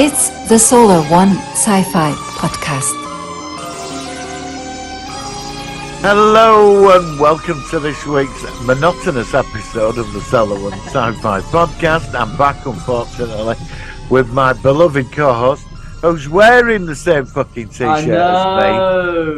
It's the Solar One Sci-Fi Podcast. Hello and welcome to this week's monotonous episode of the Solar One Sci-Fi Podcast. I'm back, unfortunately, with my beloved co-host, who's wearing the same fucking t-shirt as me.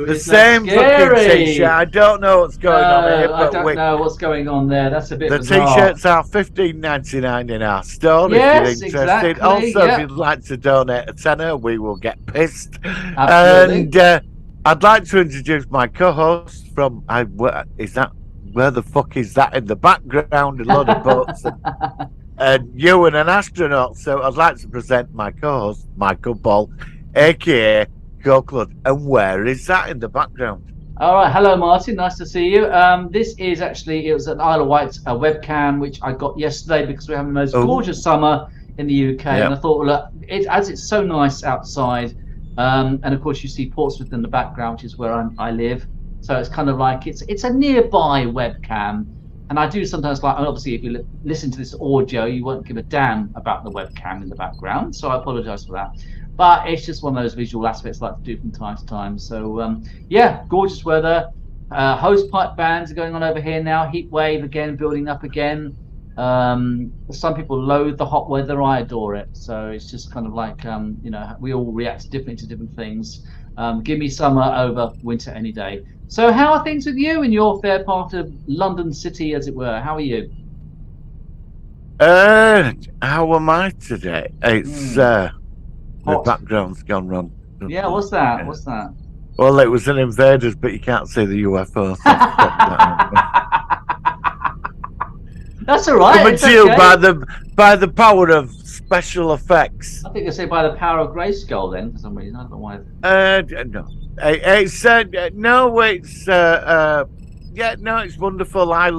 The same fucking t-shirt. I don't know what's going on here. But I don't know what's going on there. That's a bit bizarre. T-shirts are $15.99 in our store yes, if you're interested. Exactly, Also, if you'd like to donate a tenner, we will get pissed. Absolutely. And I'd like to introduce my co-host from... where the fuck is that in the background? A lot of boats. And you and an astronaut. So I'd like to present my co-host, Michael Ball, a.k.a. Coquelin. And where is that in the background? All right. Hello, Martin. Nice to see you. This is actually, it was an Isle of Wight webcam, which I got yesterday because we're having the most gorgeous summer in the UK. Yep. And I thought, look, as it's so nice outside, and of course you see Portsmouth in the background, which is where I live. So it's kind of like, it's a nearby webcam. And I do sometimes like, obviously, if you listen to this audio, you won't give a damn about the webcam in the background. So I apologise for that. But it's just one of those visual aspects I like to do from time to time. So, yeah, gorgeous weather. Hosepipe bands are going on over here now. Heat wave again, building up again. Some people loathe the hot weather. I adore it. So it's just kind of like, we all react differently to different things. Give me summer over winter any day. So how are things with you in your fair part of London City, as it were? How are you? How am I today? It's the background's gone wrong. Yeah, what's that? What's that? Well, it was an invaders, but you can't see the UFO. So that's all right. Coming to you by the power of special effects. I think they say by the power of Grayskull. Then, for some reason, I don't know why. No. It's it's wonderful. I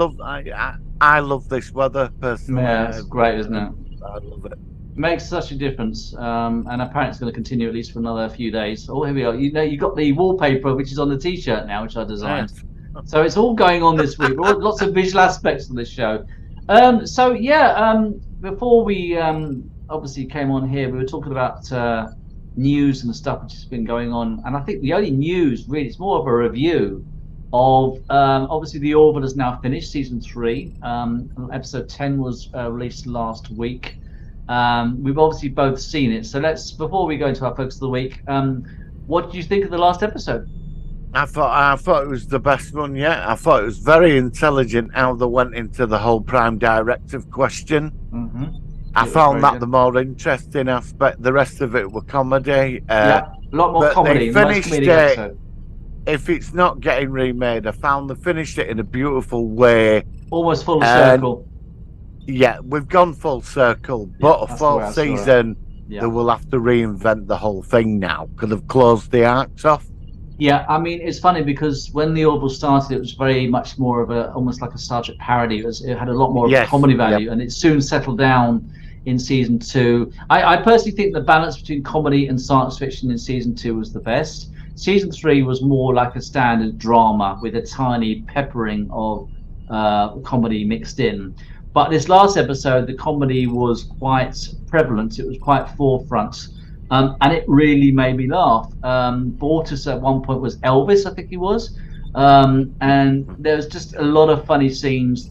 love this weather personally. Yeah, it's great, isn't it? I love it. Makes such a difference, and apparently it's going to continue at least for another few days. Oh, here we are. You got the wallpaper, which is on the t-shirt now, which I designed. Nice. So it's all going on this week. Lots of visual aspects of this show. Before we obviously came on here, we were talking about news and stuff which has been going on, and I think the only news really, it's more of a review of obviously The Orville has now finished season 3. Episode 10 was released last week. We've obviously both seen it, so before we go into our focus of the week, what did you think of the last episode? I thought it was the best one yet. I thought it was very intelligent how they went into the whole Prime Directive question. I found that the more interesting aspect. The rest of it were comedy. A lot more comedy. They finished it. If it's not getting remade, I found they finished it in a beautiful way. Almost full circle. Yeah, we've gone full circle. But a fourth season, they will have to reinvent the whole thing now because they've closed the arcs off. Yeah, I mean, it's funny because when The Orville started, it was very much more of almost like a Star Trek parody. It had a lot more of a comedy value, and it soon settled down in season 2. I personally think the balance between comedy and science fiction in season 2 was the best. Season 3 was more like a standard drama with a tiny peppering of comedy mixed in. But this last episode, the comedy was quite prevalent. It was quite forefront. And it really made me laugh. Bortus at one point was Elvis, I think he was. And there was just a lot of funny scenes.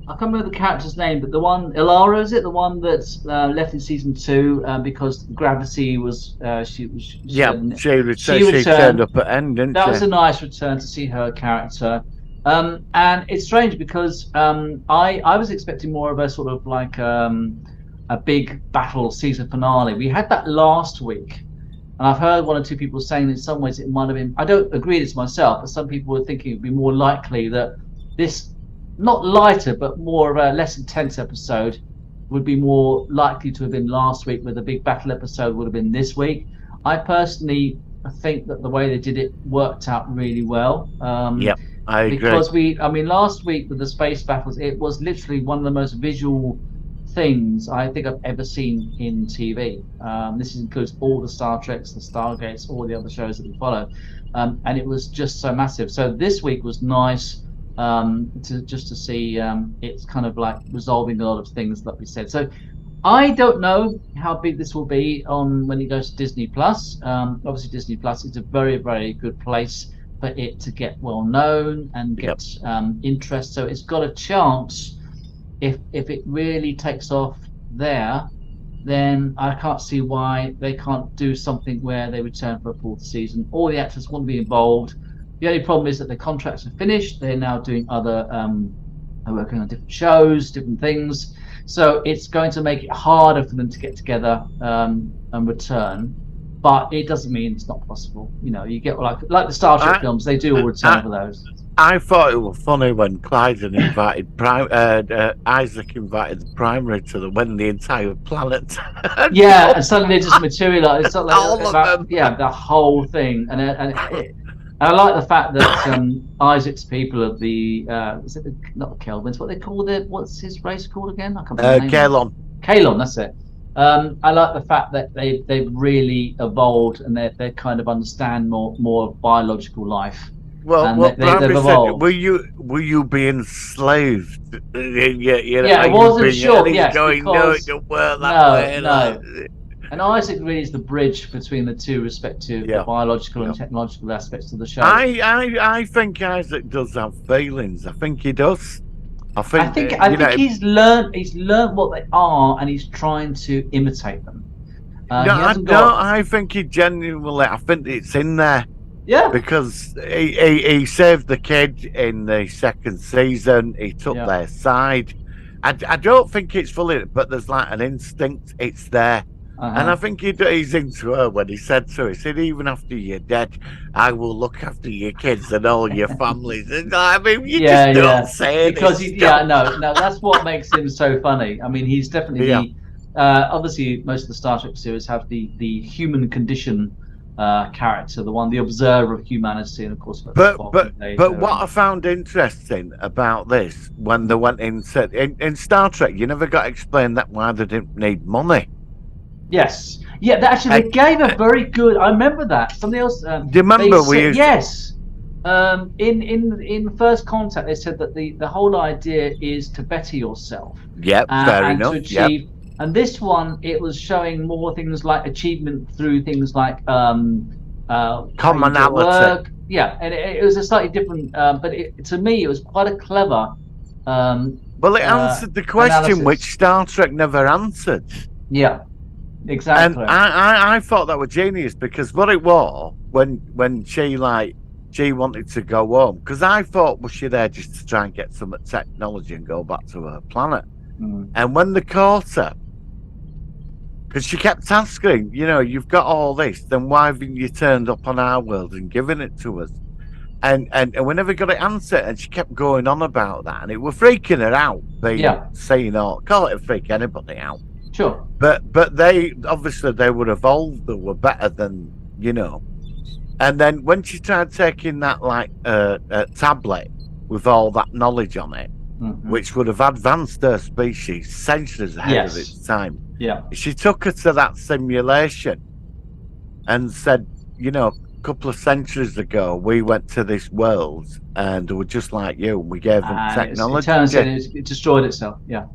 I can't remember the character's name, but the one, Ilara, is it? The one that's left in season 2 because gravity was... she turned up at end, didn't she? That was a nice return to see her character. And it's strange because I was expecting more of a sort of like... a big battle season finale. We had that last week, and I've heard one or two people saying in some ways it might have been, I don't agree with this myself, but some people were thinking it'd be more likely that this, not lighter, but more of a less intense episode would be more likely to have been last week, where the big battle episode would have been this week. I personally think that the way they did it worked out really well. I agree. Because last week with the space battles, it was literally one of the most visual things I think I've ever seen in TV. This includes all the Star Treks, the Stargates, all the other shows that we follow, and it was just so massive. So this week was nice to see it's kind of like resolving a lot of things that we said. So I don't know how big this will be on when it goes to Disney Plus. Obviously, Disney Plus is a very, very good place for it to get well known and get interest. So it's got a chance. If it really takes off there, then I can't see why they can't do something where they return for a fourth season. All the actors want to be involved. The only problem is that the contracts are finished. They're now doing other, they're working on different shows, different things. So it's going to make it harder for them to get together and return. But it doesn't mean it's not possible. You know, you get like the Star Trek films, they do all return for those. I thought it was funny when Clyden invited Isaac invited the primary to win the entire planet. Yeah, and suddenly it just materialised. It's not like All of them. Yeah, the whole thing, and I like the fact that Isaac's people of the is it not Kelvins? What they call it? What's his race called again? I can't remember. Kaelon. Kaelon, that's it. I like the fact that they've really evolved and they kind of understand more biological life. Well, what Bradley said, will you be enslaved? Yeah, I wasn't sure. Yes, going, because, no, it don't work that way. No. And Isaac really is the bridge between the two respective biological and technological aspects of the show. I think Isaac does have feelings. I think he does. I think he's learned what they are, and he's trying to imitate them. I think he genuinely. I think it's in there. Yeah. Because he saved the kid in the second season. He took their side. I don't think it's fully, but there's like an instinct. It's there. And I think he's into her when he said so. He said, even after you're dead, I will look after your kids and all your families. And I mean, you just don't say it. Because no, that's what makes him so funny. I mean, he's definitely obviously most of the Star Trek series have the human condition character, the observer of humanity, and of course. But what I found interesting about this, when they went in Star Trek, you never got explained that why they didn't need money. Yes, they gave a very good. I remember that. Something else. Do you remember yes. In First Contact, they said that the whole idea is to better yourself. Yep, fair enough. To achieve. Yep. And this one, it was showing more things like achievement through things like commonality. Work. Yeah, and it was a slightly different. But to me, it was quite a clever. Well, it answered the question analysis, which Star Trek never answered. Yeah. Exactly. And I thought that was genius, because what it was when she wanted to go home, because I thought, was she there just to try and get some technology and go back to her planet? And when they caught her, because she kept asking, you've got all this, then why haven't you turned up on our world and given it to us? And we never got it answered, and she kept going on about that, and it was freaking her out, saying, call it a freak anybody out. Sure. But they obviously they were evolved, they were better than, And then when she tried taking that tablet with all that knowledge on it, which would have advanced her species centuries ahead of its time. Yeah. She took her to that simulation and said, a couple of centuries ago we went to this world and they were just like you, and we gave them technology. It destroyed itself. Yeah.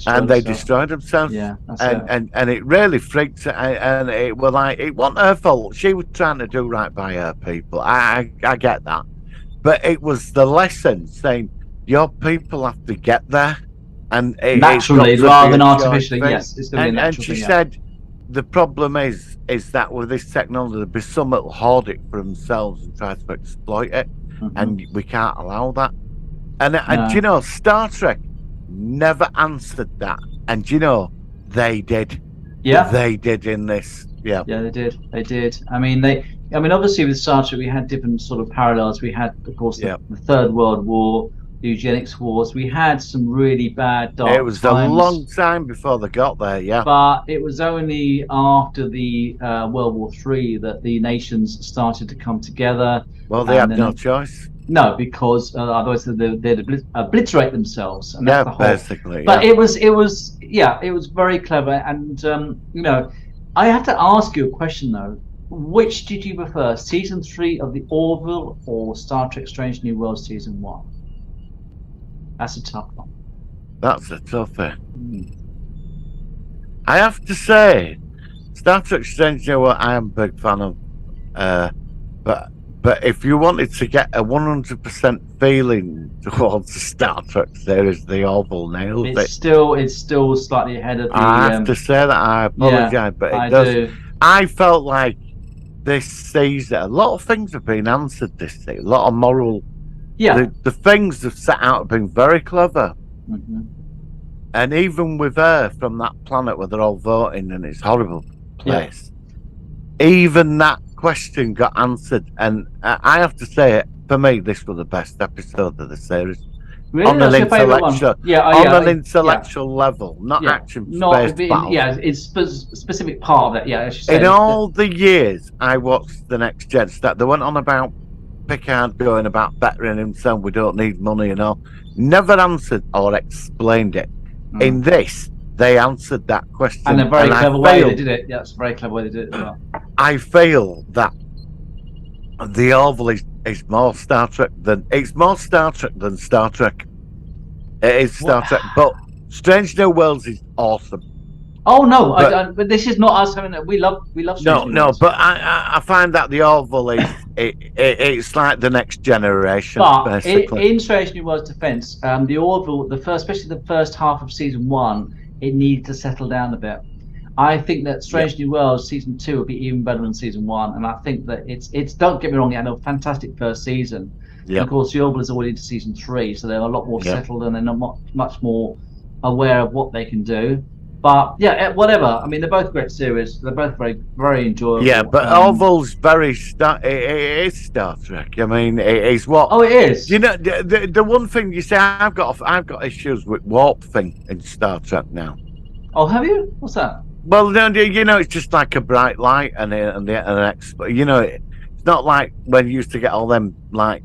And they destroyed themselves. Yeah, and it really freaked her, and it was like, it wasn't her fault. She was trying to do right by her people. I get that, but it was the lesson saying your people have to get there, and naturally rather than artificially. Yes, it's going to be a natural and she thing, said the problem is that with this technology, there'll be some that will hoard it for themselves and try to exploit it, and we can't allow that. And Star Trek never answered that, and they did. They did in this. Yeah, they did. I mean, obviously with Star Trek we had different sort of parallels. We had, of course, the Third World War, the eugenics wars. We had some really bad dark It was times, a long time before they got there. Yeah, but it was only after the World War III that the nations started to come together. Well, they had no choice. No, because otherwise they'd obliterate themselves. And that's the whole. Basically. But it was very clever, and I have to ask you a question though. Which did you prefer, season 3 of the Orville or Star Trek: Strange New Worlds season 1? That's a tough one. That's a tough one. I have to say, Star Trek Strange New World, I am a big fan of. But if you wanted to get a 100% feeling towards the Star Trek series, the Orville nails it. It's still slightly ahead of the. I have to say that I apologise, but it does. Do. I felt like this season, a lot of things have been answered this season. A lot of moral. Yeah. The things they've set out have been very clever. Mm-hmm. And even with Earth from that planet where they're all voting and it's a horrible place, even that question got answered. And I have to say, for me, this was the best episode of the series. Really? On an intellectual, intellectual level, not action based battle. Yeah, it's specific part of it. Yeah, as you say. In all the years I watched The Next Gen, they went on about Picard going about bettering himself. We don't need money and all. Never answered or explained it. In this, they answered that question. And a very clever way they did it. Yeah, it's a very clever way they did it as well. I feel that the Orville is more Star Trek than Star Trek. It is Star Trek, but Strange New Worlds is awesome. Oh no, but this is not us having it. We love Strange New Worlds. But I find that the Orville is it's like the Next Generation. But basically. in Strange New Worlds' defense, the Orville, especially the first half of season 1, it needed to settle down a bit. I think that Strange New Worlds season 2 will be even better than season 1, and I think that it's don't get me wrong, it had a fantastic first season. And of course, the Orville is already into season 3, so they're a lot more settled and they're not much more aware of what they can do. But whatever. I mean, they're both great series. They're both very, very enjoyable. Yeah, but Orville's very it is Star Trek. I mean, it is what. Oh, it is. You know, the one thing you say, I've got issues with warp thing in Star Trek now. Oh, have you? What's that? Well, no, you know, it's just like a bright light and you know, it's not like when you used to get all them like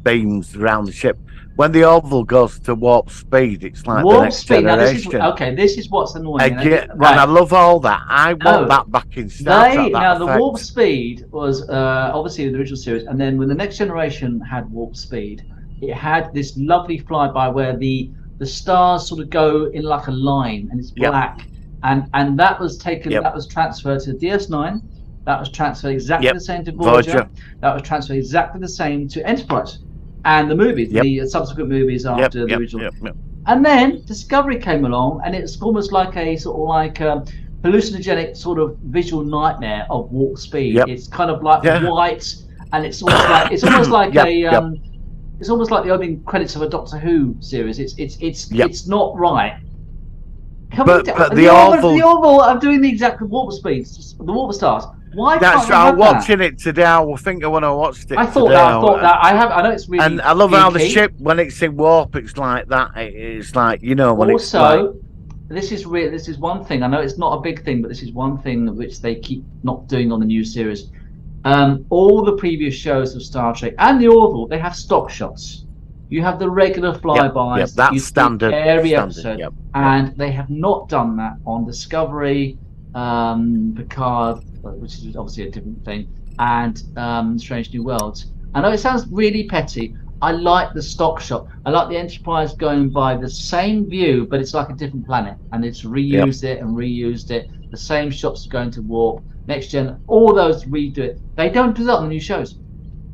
beams around the ship. When the Orville goes to warp speed, it's like warp the Next speed. Generation. Now, this is what's annoying. And I love all that. I want that back in Star Trek. Now, the warp speed was obviously the original series, and then when the Next Generation had warp speed, it had this lovely flyby where the stars sort of go in like a line, and it's black, and that was taken. That was transferred to DS9. That was transferred exactly the same to Voyager. That was transferred exactly the same to Enterprise. And the movies, the subsequent movies after the original. And then Discovery came along, and it's almost like a sort of like hallucinogenic sort of visual nightmare of warp speed. It's kind of like white, and it's almost like it's almost like it's almost like the opening credits of a Doctor Who series. It's not right. But the Orville are doing the exact warp speeds, the warp stars. Why That's I'm watching it today. I think when I watched it. I thought that. I know it's really. And I love how the ship, when it's in warp, it's like that. It's like, you know, when it's like... this is one thing. I know it's not a big thing, but this is one thing which they keep not doing on the new series. All the previous shows of Star Trek and the Orville, they have stock shots. You have the regular flybys. That's standard. Every episode, and they have not done that on Discovery, Picard, which is obviously a different thing, and Strange New Worlds. I know it sounds really petty. I like the stock shot. I like the Enterprise going by the same view, but it's like a different planet, and it's reused it and reused it. The same shots going to warp, Next Gen, all those redo it. They don't do that on the new shows.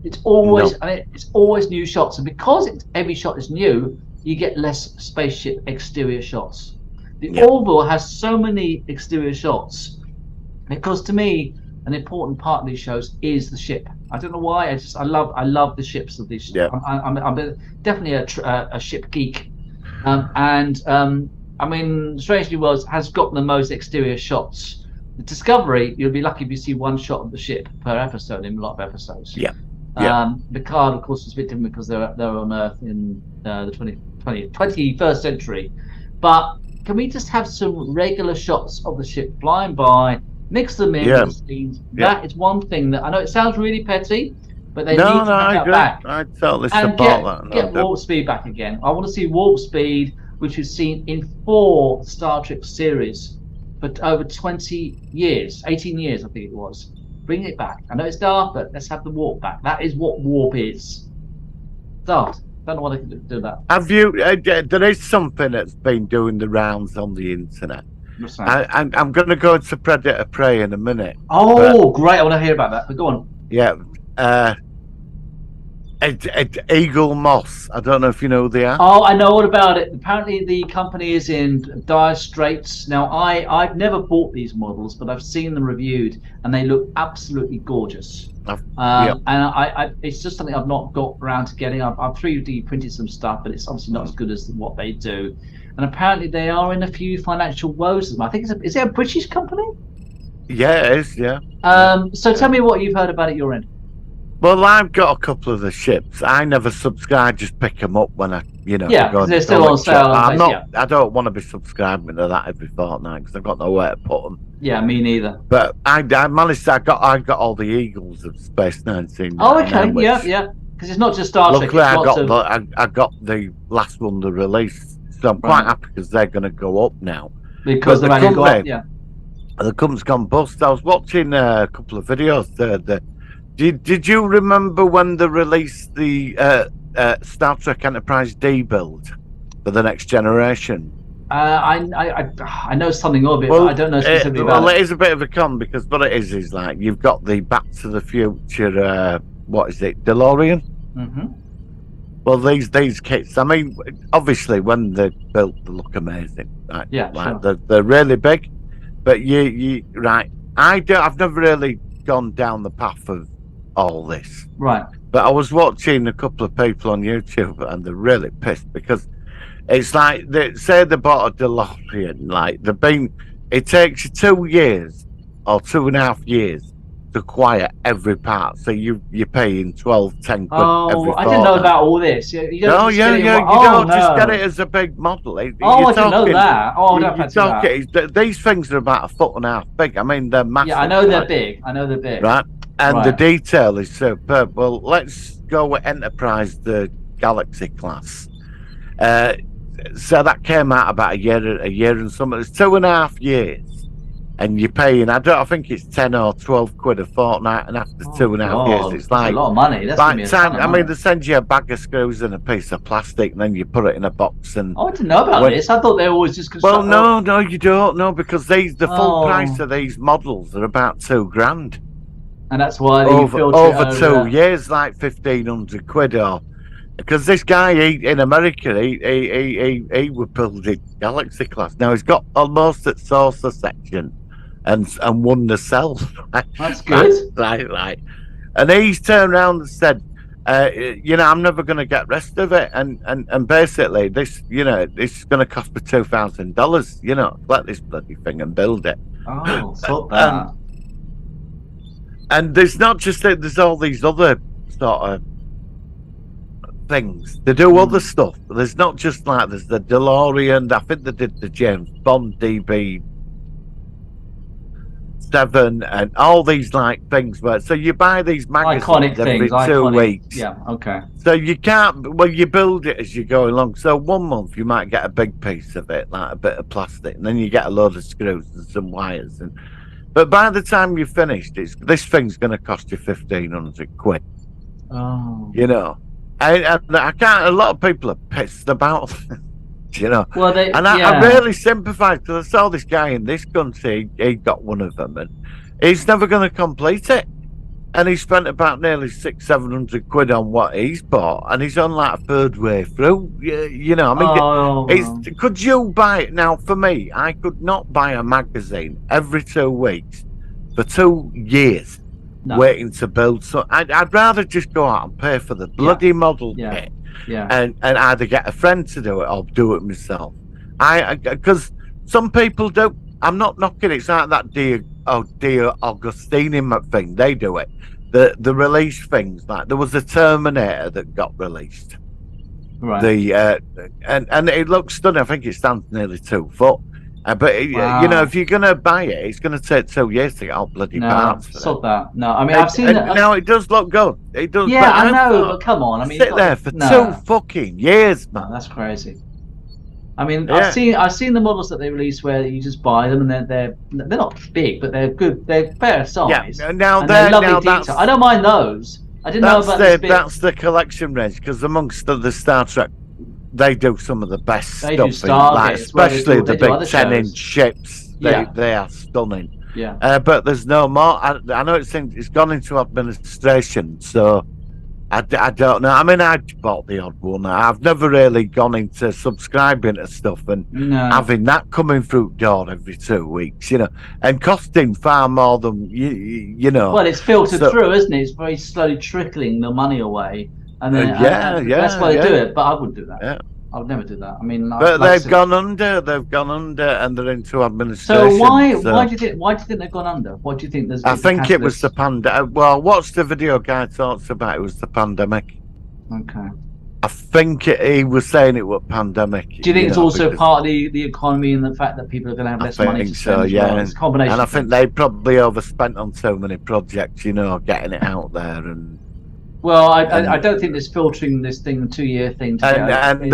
It's always it's always new shots, and because every shot is new, you get less spaceship exterior shots. The Orville has so many exterior shots because, to me, an important part of these shows is the ship. I don't know why. I love the ships of these. I'm definitely a ship geek, I mean, Strange New Worlds has got the most exterior shots. The Discovery, you'll be lucky if you see one shot of the ship per episode in a lot of episodes. Picard, of course, is a bit different because they're on Earth in the 21st century. But can we just have some regular shots of the ship flying by, mix them in with the scenes? That is one thing that I know it sounds really petty, but they need to have that back. I totally support that. Get warp speed back again. I want to see warp speed, which we've seen in 4 Star Trek series for over 20 years, 18 years, I think it was. Bring it back. I know it's dark, but let's have the warp back. That is what warp is. Daft. Don't know why they can do that. Have you? There is something that's been doing the rounds on the internet. I'm going to go into Predator Prey in a minute. Oh, great! I want to hear about that. But go on. Yeah. Eagle Moss. I don't know if you know who they are. Oh, I know all about it. Apparently, the company is in dire straits. Now, I've never bought these models, but I've seen them reviewed, and they look absolutely gorgeous. And it's just something I've not got around to getting. I've 3D printed some stuff, but it's obviously not as good as what they do. And apparently, they are in a few financial woes. I think is it a British company? Yeah, it is. Yeah. So tell me what you've heard about it your end. Well, I've got a couple of the ships. I never subscribe; just pick them up when I, because they're still on sale. I don't want to be subscribing to that every fortnight because I've got nowhere to put them. Yeah, me neither. But I managed. I got all the Eagles of Space 19. Oh, okay. Yeah. Because it's not just Star Trek. Luckily, I got the last one to release, so I'm quite happy because they're going to go up now. Because the value go up. Yeah. The company's gone bust. I was watching a couple of videos. Did you remember when they released the Star Trek Enterprise D build for the next generation? I know something of it, but I don't know specifically about it. Well, it is a bit of a con because what it is like you've got the Back to the Future, what is it, DeLorean? Mm-hmm. Well, these kits, I mean, obviously when they're built, they look amazing. Right? Yeah, like sure. they're really big, but you right. I've never really gone down the path of all this, right? But I was watching a couple of people on YouTube and they're really pissed because it's like they say they bought a DeLorean, like it takes you 2 years or 2.5 years to acquire every part, so you're paying 12, 10 quid every I didn't know about all this. You don't just get it as a big model. I didn't know that. I don't these things are about 1.5 foot big. I mean, they're massive. Yeah, I know they're big. Right? And the detail is superb. Well, let's go with Enterprise, the Galaxy class. So that came out about a year and something. It's 2.5 years, and you're paying. I think it's 10 or 12 quid a fortnight, and after 2.5 years, it's like a lot of money. That's they send you a bag of screws and a piece of plastic, and then you put it in a box. And I didn't know about this. I thought they were always just. Well, no, you don't know because the full price of these models are about $2,000. And that's why over 2 years, like 1,500 quid, or because this guy in America, he was building Galaxy class. Now he's got almost at saucer section, and won the cell. That's good. Right. And he's turned around and said, I'm never going to get rest of it, and basically this, this is going to cost me $2,000. Let this bloody thing and build it. Oh, fuck that. And there's not just that, there's all these other sort of things. They do other stuff. There's not just like, there's the DeLorean, I think they did the James Bond DB7 and all these like things. So you buy these magazines every 2 weeks. Yeah, okay. So you can't, you build it as you go along. So 1 month you might get a big piece of it, like a bit of plastic, and then you get a load of screws and some wires. But by the time you've finished, this thing's going to cost you 1,500 quid. Oh. I can't. A lot of people are pissed about it, Well, I really sympathise because I saw this guy in this country. He got one of them, and he's never going to complete it. And he spent about nearly 600-700 quid on what he's bought, and he's on like a third way through. Could you buy it now? For me, I could not buy a magazine every 2 weeks for 2 years waiting to build. So I'd rather just go out and pay for the bloody model kit, and either get a friend to do it or do it myself. Because some people do. I'm not knocking it. It's like that dear Augustine thing. They do it. The release things, like there was a Terminator that got released. Right. And it looks stunning. I think it stands nearly 2 foot. But if you're gonna buy it, it's gonna take 2 years to get all bloody parts. Stop that. No, I mean I've seen it. Now it does look good. It does. Yeah, I know. But come on. I mean, sit there for 2 fucking years, man. No, that's crazy. I mean, I've seen the models that they release where you just buy them and they're not big, but they're good. They're fair size. Yeah. Now they're lovely detail. I don't mind those. I didn't know about this bit. That's the collection range because amongst the Star Trek, they do some of the best stuff, especially the big 10-inch ships. They are stunning. Yeah. But there's no more. I know it's gone into administration, so I don't know. I mean, I bought the odd one. I've never really gone into subscribing to stuff and having that coming through door every 2 weeks, and costing far more than you know. Well, it's filtered through, isn't it? It's very slowly trickling the money away, and then that's why they do it. But I wouldn't do that. Yeah. I would never do that. I mean, but they've gone under. They've gone under, and they're into administration. So why do you think they've gone under? What do you think? I think it was the pandemic. Well, what's the video guy talks about? It was the pandemic. Okay. I think he was saying it was pandemic. Do you think it's also part of the economy and the fact that people are going to have less money to spend? Yeah. It's a combination. And I think they probably overspent on so many projects, getting it out there and. Well, I don't think there's filtering this thing, the 2-year thing. And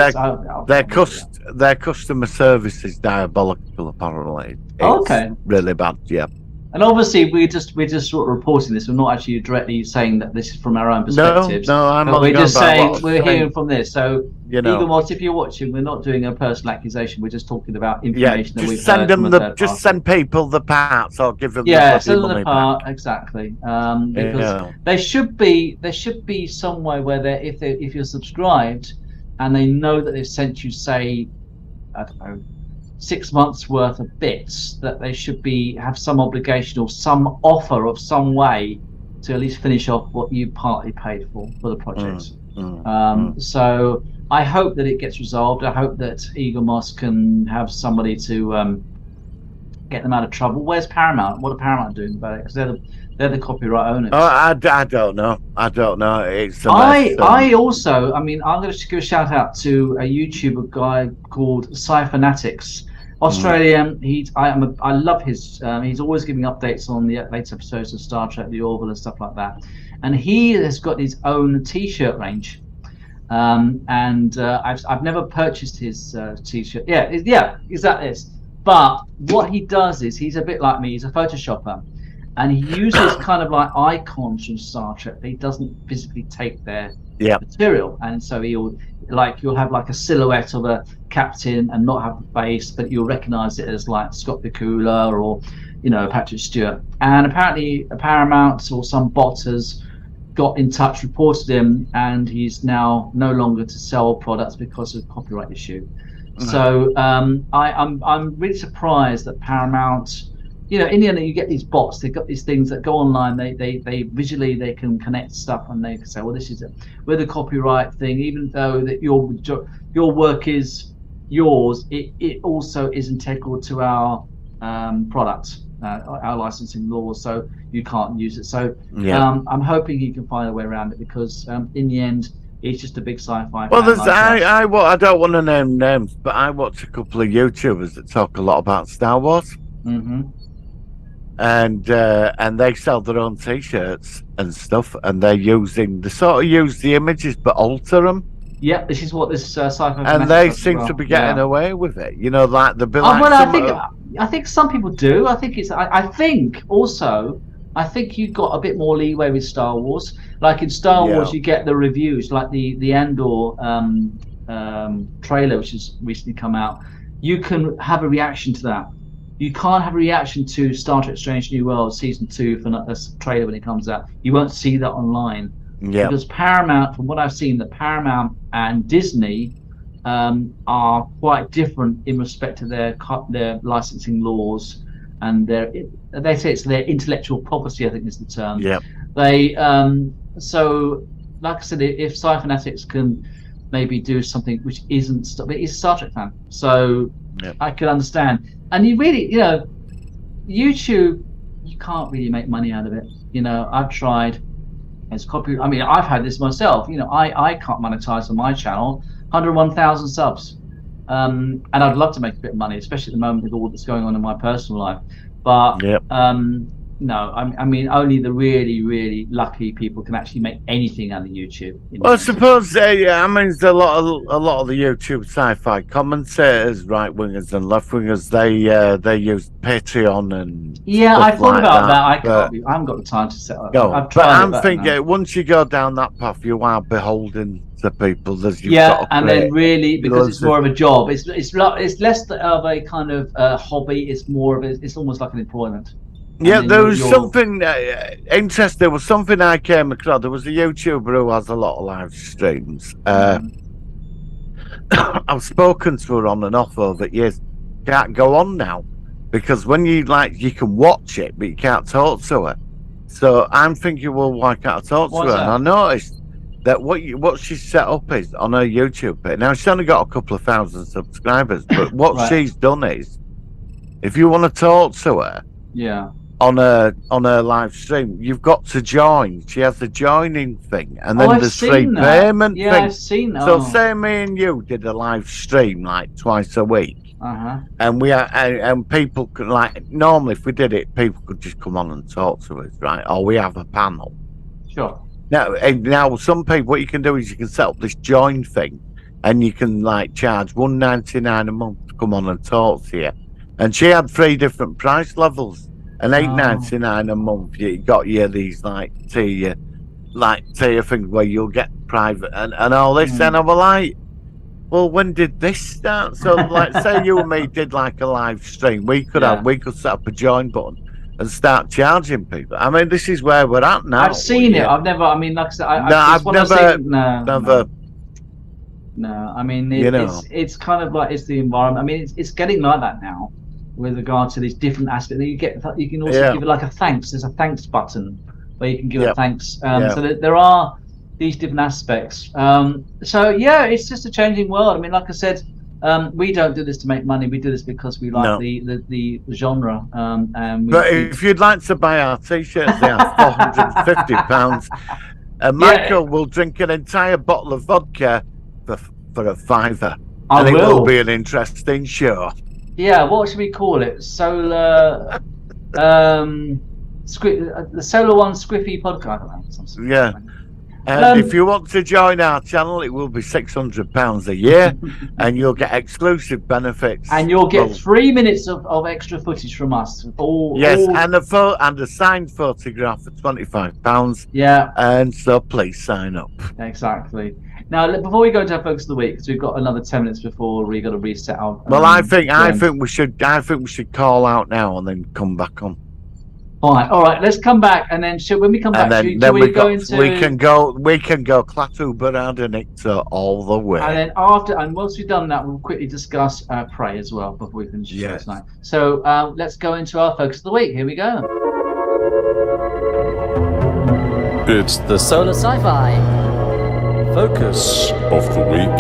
their customer service is diabolical. Apparently, it's really bad. Yeah. And obviously, we're just sort of reporting this. We're not actually directly saying that this is from our own perspectives. No, I'm not. We're just saying we're hearing from this. So, Eaglemoss, if you're watching, we're not doing a personal accusation. We're just talking about information that we've send heard them just send people the parts or give them the send them money the part back. Exactly. Because there should be some way where if you're subscribed and they know that they've sent you, say, I don't know, 6 months worth of bits, that they should have some obligation or some offer of some way to at least finish off what you partly paid for the project. So I hope that it gets resolved. I hope that Eaglemoss can have somebody to get them out of trouble. Where's Paramount? What are Paramount doing about it? Because they're the copyright owners. Oh, I don't know. It's I also, I'm going to give a shout out to a YouTuber guy called Cyphernautics, Australian. I love his. He's always giving updates on the latest episodes of Star Trek, The Orville, and stuff like that. And he has got his own T-shirt range. I've never purchased his T-shirt. Yeah, exactly this. But what he does is he's a bit like me. He's a photoshopper. And he uses kind of like icons from Star Trek. He doesn't physically take their material, and so you'll have like a silhouette of a captain and not have the face, but you'll recognise it as like Scott Bakula or Patrick Stewart. And apparently, Paramount or some bot has got in touch, reported him, and he's now no longer to sell products because of copyright issue. So I'm really surprised that Paramount. In the end, you get these bots. They've got these things that go online. They visually they can connect stuff, and they can say, "Well, this is with the copyright thing." Even though that your work is yours, it also is integral to our product, our licensing laws. So you can't use it. So I'm hoping he can find a way around it because in the end, it's just a big sci-fi. Well, I don't want to name names, but I watch a couple of YouTubers that talk a lot about Star Wars. Mm-hmm. And they sell their own T-shirts and stuff, and they use the images but alter them. Yeah, this is what this sci-fi. And they seem to be getting away with it. Like the. I think some people do. I think you've got a bit more leeway with Star Wars. Like in Star Wars, you get the reviews, like the Andor trailer, which has recently come out. You can have a reaction to that. You can't have a reaction to Star Trek Strange New World Season 2 for a trailer when it comes out. You won't see that online. Yeah. Because Paramount, from what I've seen, that Paramount and Disney are quite different in respect to their licensing laws and they say it's their intellectual property, I think is the term. Yeah. They so like I said, if Cyphernautics can maybe do something which isn't, but he's a Star Trek fan, so I could understand. And you really, YouTube, you can't really make money out of it. I've tried. It's copy. I mean, I've had this myself. I can't monetize on my channel. 101,000 subs, and I'd love to make a bit of money, especially at the moment with all that's going on in my personal life. But no, I mean, only the really, really lucky people can actually make anything out of YouTube. Well, I suppose, I mean, there's a lot of the YouTube sci-fi commentators, right wingers and left wingers. They use Patreon and I thought about that. I haven't got the time to set up. I'm thinking once you go down that path, you are beholden to people. There's and then really because it's more of a job. It's less of a kind of hobby. It's more of it's almost like an employment. Yeah, there was something interesting. There was something I came across. There was a YouTuber who has a lot of live streams. I've spoken to her on and off over years. Can't go on now because when you can watch it, but you can't talk to her. So I'm thinking, well, why can't I talk to her? And I noticed that what she's set up is on her YouTube page. Now she's only got a couple of thousand subscribers, but what she's done is, if you want to talk to her, on her live stream, you've got to join. She has the joining thing, and then there's free payment thing. I've seen that. So say me and you did a live stream like twice a week, and and people could, like, normally if we did it, people could just come on and talk to us, right? Or we have a panel. Sure. Now some people, what you can do is you can set up this join thing, and you can like charge $1.99 a month to come on and talk to you. And she had 3 different price levels. And $8.99 a month, you got these tier things where you'll get private and all this. And I was like, well, when did this start? So like, say you and me did like a live stream, we could set up a join button and start charging people. I mean, this is where we're at now. I've seen it. I've never. I mean, like I said, I've never. No, I mean, it's kind of like it's the environment. I mean, it's getting like that now. With regard to these different aspects, you can also give it like a thanks. There's a thanks button where you can give a thanks. So there are these different aspects. So it's just a changing world. I mean, like I said, we don't do this to make money. We do this because we like the genre. But if you'd like to buy our t-shirts, they are £450. And Michael will drink an entire bottle of vodka for a £5. And it will be an interesting show. Yeah, what should we call it? Solar, the Solar One Squiffy podcast. Yeah. And if you want to join our channel, it will be £600 a year, and you'll get exclusive benefits. And you'll get 3 minutes of extra footage from us. And a signed photograph for £25. Yeah. And so please sign up. Exactly. Now, before we go into our focus of the week, because we've got another 10 minutes before we got to reset our. Well, I think we should call out now and then come back on. Fine. All right. Let's come back, and then when we come back, we can go Klaatu Barada all the way. And then once we've done that, we'll quickly discuss Prey as well before we finish the show tonight. So let's go into our focus of the week. Here we go. It's the Solar Sci-Fi Focus of the Week.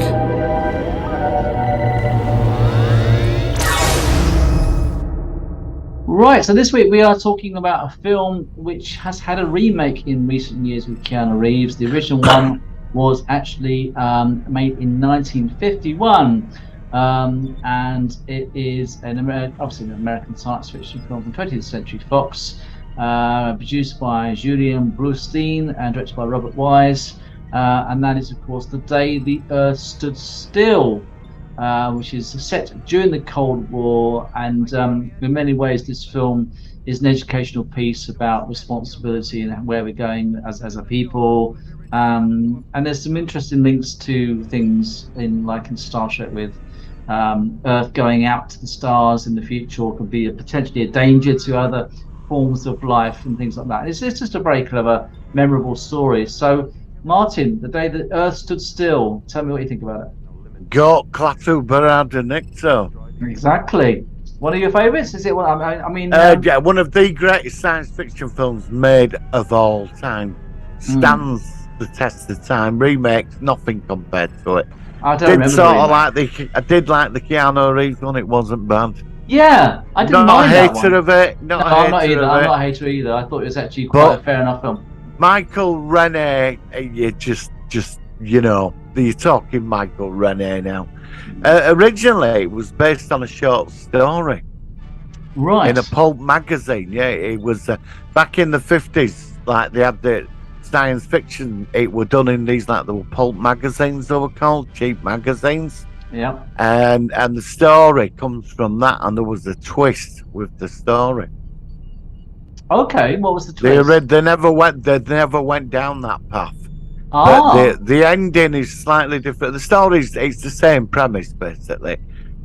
Right, so this week we are talking about a film which has had a remake in recent years with Keanu Reeves. The original one was actually made in 1951, and it is obviously an American science fiction film from 20th Century Fox, produced by Julian Brustein and directed by Robert Wise. And that is, of course, The Day the Earth Stood Still, which is set during the Cold War. And in many ways, this film is an educational piece about responsibility and where we're going as a people. And there's some interesting links to things in Star Trek with Earth going out to the stars in the future, or could be potentially a danger to other forms of life and things like that. It's just a very clever, memorable story. So, Martin, The Day the Earth Stood Still. Tell me what you think about it. Go Klaatu Barada. Exactly. One of your favourites? Is it one? I mean, one of the greatest science fiction films made of all time. Stands the test of time. Remakes, nothing compared to it. I don't remember. I did like the Keanu Reeves one. It wasn't bad. Yeah, I didn't mind that one. I'm not a hater either. I thought it was actually quite a fair enough film. Michael Rene, you're talking Michael Rene now. Originally, it was based on a short story. Right. In a pulp magazine. Yeah, it was back in the 50s. Like, they had the science fiction. It were done in these, the pulp magazines, they were called, cheap magazines. Yeah. And the story comes from that, and there was a twist with the story. Okay, what was the twist? They never went down that path. But the ending is slightly different. The story it's the same premise basically,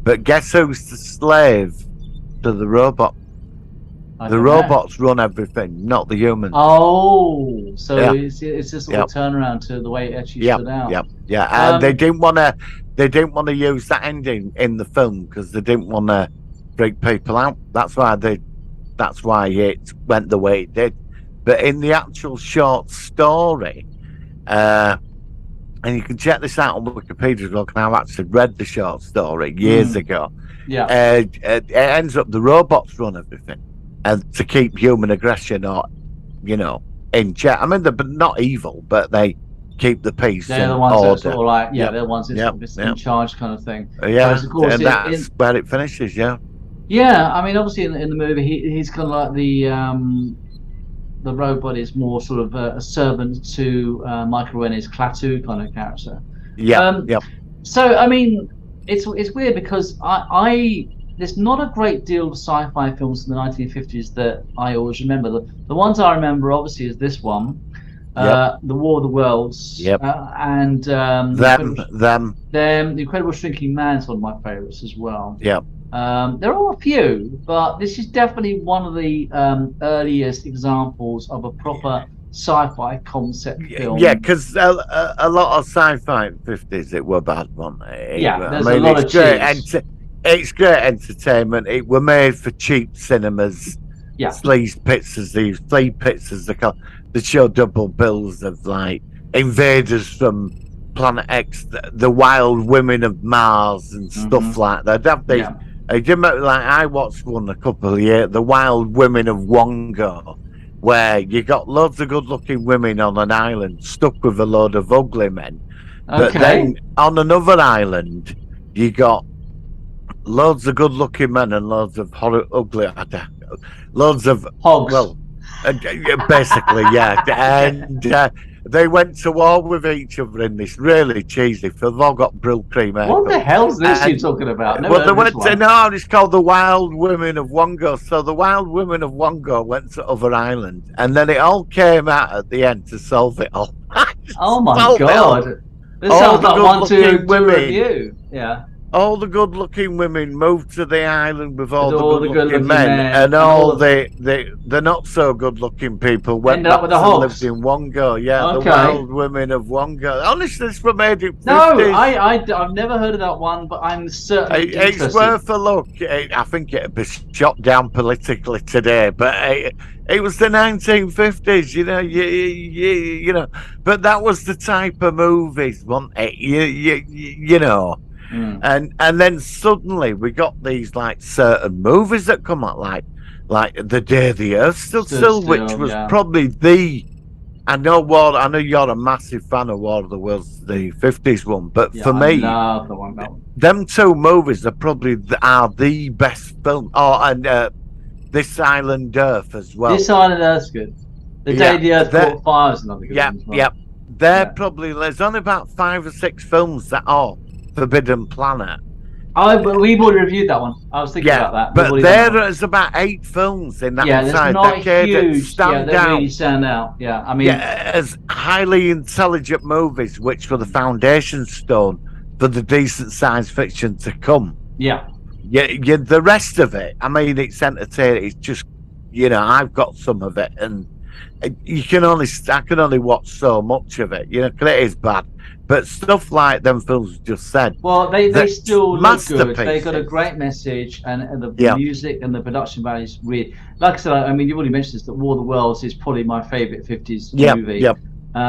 but guess who's the slave to the robot? The robots run everything, not the humans. Oh, so it's this sort of turnaround to the way it actually stood out. And they didn't want to use that ending in the film because they didn't want to freak people out. That's why it went the way it did. But in the actual short story, and you can check this out on Wikipedia as well, because I've actually read the short story years ago. Yeah. It ends up the robots run everything, and to keep human aggression, or in check. I mean, they're not evil, but they keep the peace. They're the ones that are sort of like, they're the ones that's in charge, kind of thing. Of course, and that's where it finishes. Yeah, I mean, obviously in the movie, he's kind of like the robot is more sort of a servant to Michael Rennie's Klaatu kind of character. So I mean, it's weird because I there's not a great deal of sci-fi films in the 1950s that I always remember. The ones I remember obviously is this one, The War of the Worlds, and The Incredible Shrinking Man is one of my favorites as well. There are a few, but this is definitely one of the earliest examples of a proper sci-fi concept film. Yeah, because a lot of sci-fi 50s, it were bad, wasn't it? There's a lot of cheese. It's great entertainment. It were made for cheap cinemas. Sleaze pizzas, these flea pizzas, they show double bills of like invaders from Planet X, the wild women of Mars and stuff like that. I watched one a couple of years, The Wild Women of Wongo, where you got loads of good-looking women on an island stuck with a load of ugly men. But then on another island, you got loads of good-looking men and loads of ugly, loads of hogs. Well, basically, and they went to war with each other in this really cheesy film. They've all got Brill cream hair. What the hell's this you're talking about? It's called The Wild Women of Wongo. So the Wild Women of Wongo went to other islands, and then it all came out at the end to solve it all. Oh my God! This sounds like one to review. Yeah. All the good-looking women moved to the island with all the good-looking men, and all the not so good-looking people went back to lived in Wongo. The Wild Women of Wongo. Honestly, it's from 1850s. No, I've never heard of that one, but I'm certainly interested. It's worth a look. I think it'd be shot down politically today, but it was the 1950s. You know. But that was the type of movies, wasn't it? You know. And then suddenly we got these like certain movies that come out like The Day the Earth Stood Still, which was probably I know you're a massive fan of War of the Worlds, the 50s one, but for me, them two movies are probably the best film. And This Island Earth as well. This Island Earth's good. The Day the Earth Caught Fire is another good one as well. Probably there's only about 5 or 6 films that are Forbidden Planet. But we've already reviewed that one. I was thinking about that. But there's about 8 films in that entire decade that stand out. Really stand out. Yeah, I mean, as highly intelligent movies, which were the foundation stone for the decent science fiction to come. The rest of it, I mean, it's entertaining. It's just, I've got some of it, and I can only watch so much of it. Because it is bad. But stuff like them films just said. Well, they still look good. They got a great message, and the music and the production value is really. Like I said, I mean, you've already mentioned this. That War of the Worlds is probably my favorite 50s movie.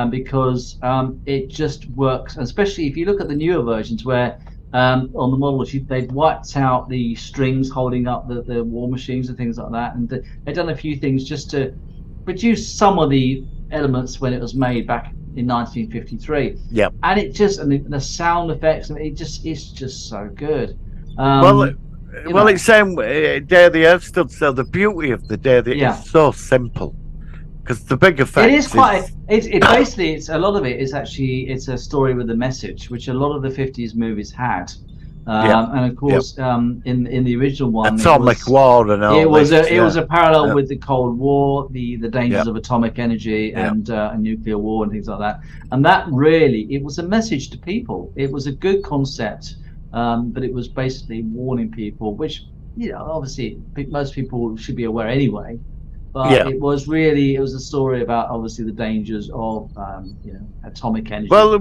Because it just works, especially if you look at the newer versions where on the models they've wiped out the strings holding up the war machines and things like that, and they've done a few things just to produce some of the elements when it was made back in 1953. And it just the sound effects, and it's just so good. It's saying Day of the Earth Stood Still. The beauty of the Day of the Earth is so simple, because the big effect it is quite. It's a lot of it is actually it's a story with a message, which a lot of the 50s movies had. And of course, in the original one, atomic war and all it was this, a parallel with the Cold War, the dangers of atomic energy and nuclear war and things like that. And that really, it was a message to people. It was a good concept, but it was basically warning people, which obviously most people should be aware anyway. But it was a story about obviously the dangers of atomic energy. Well,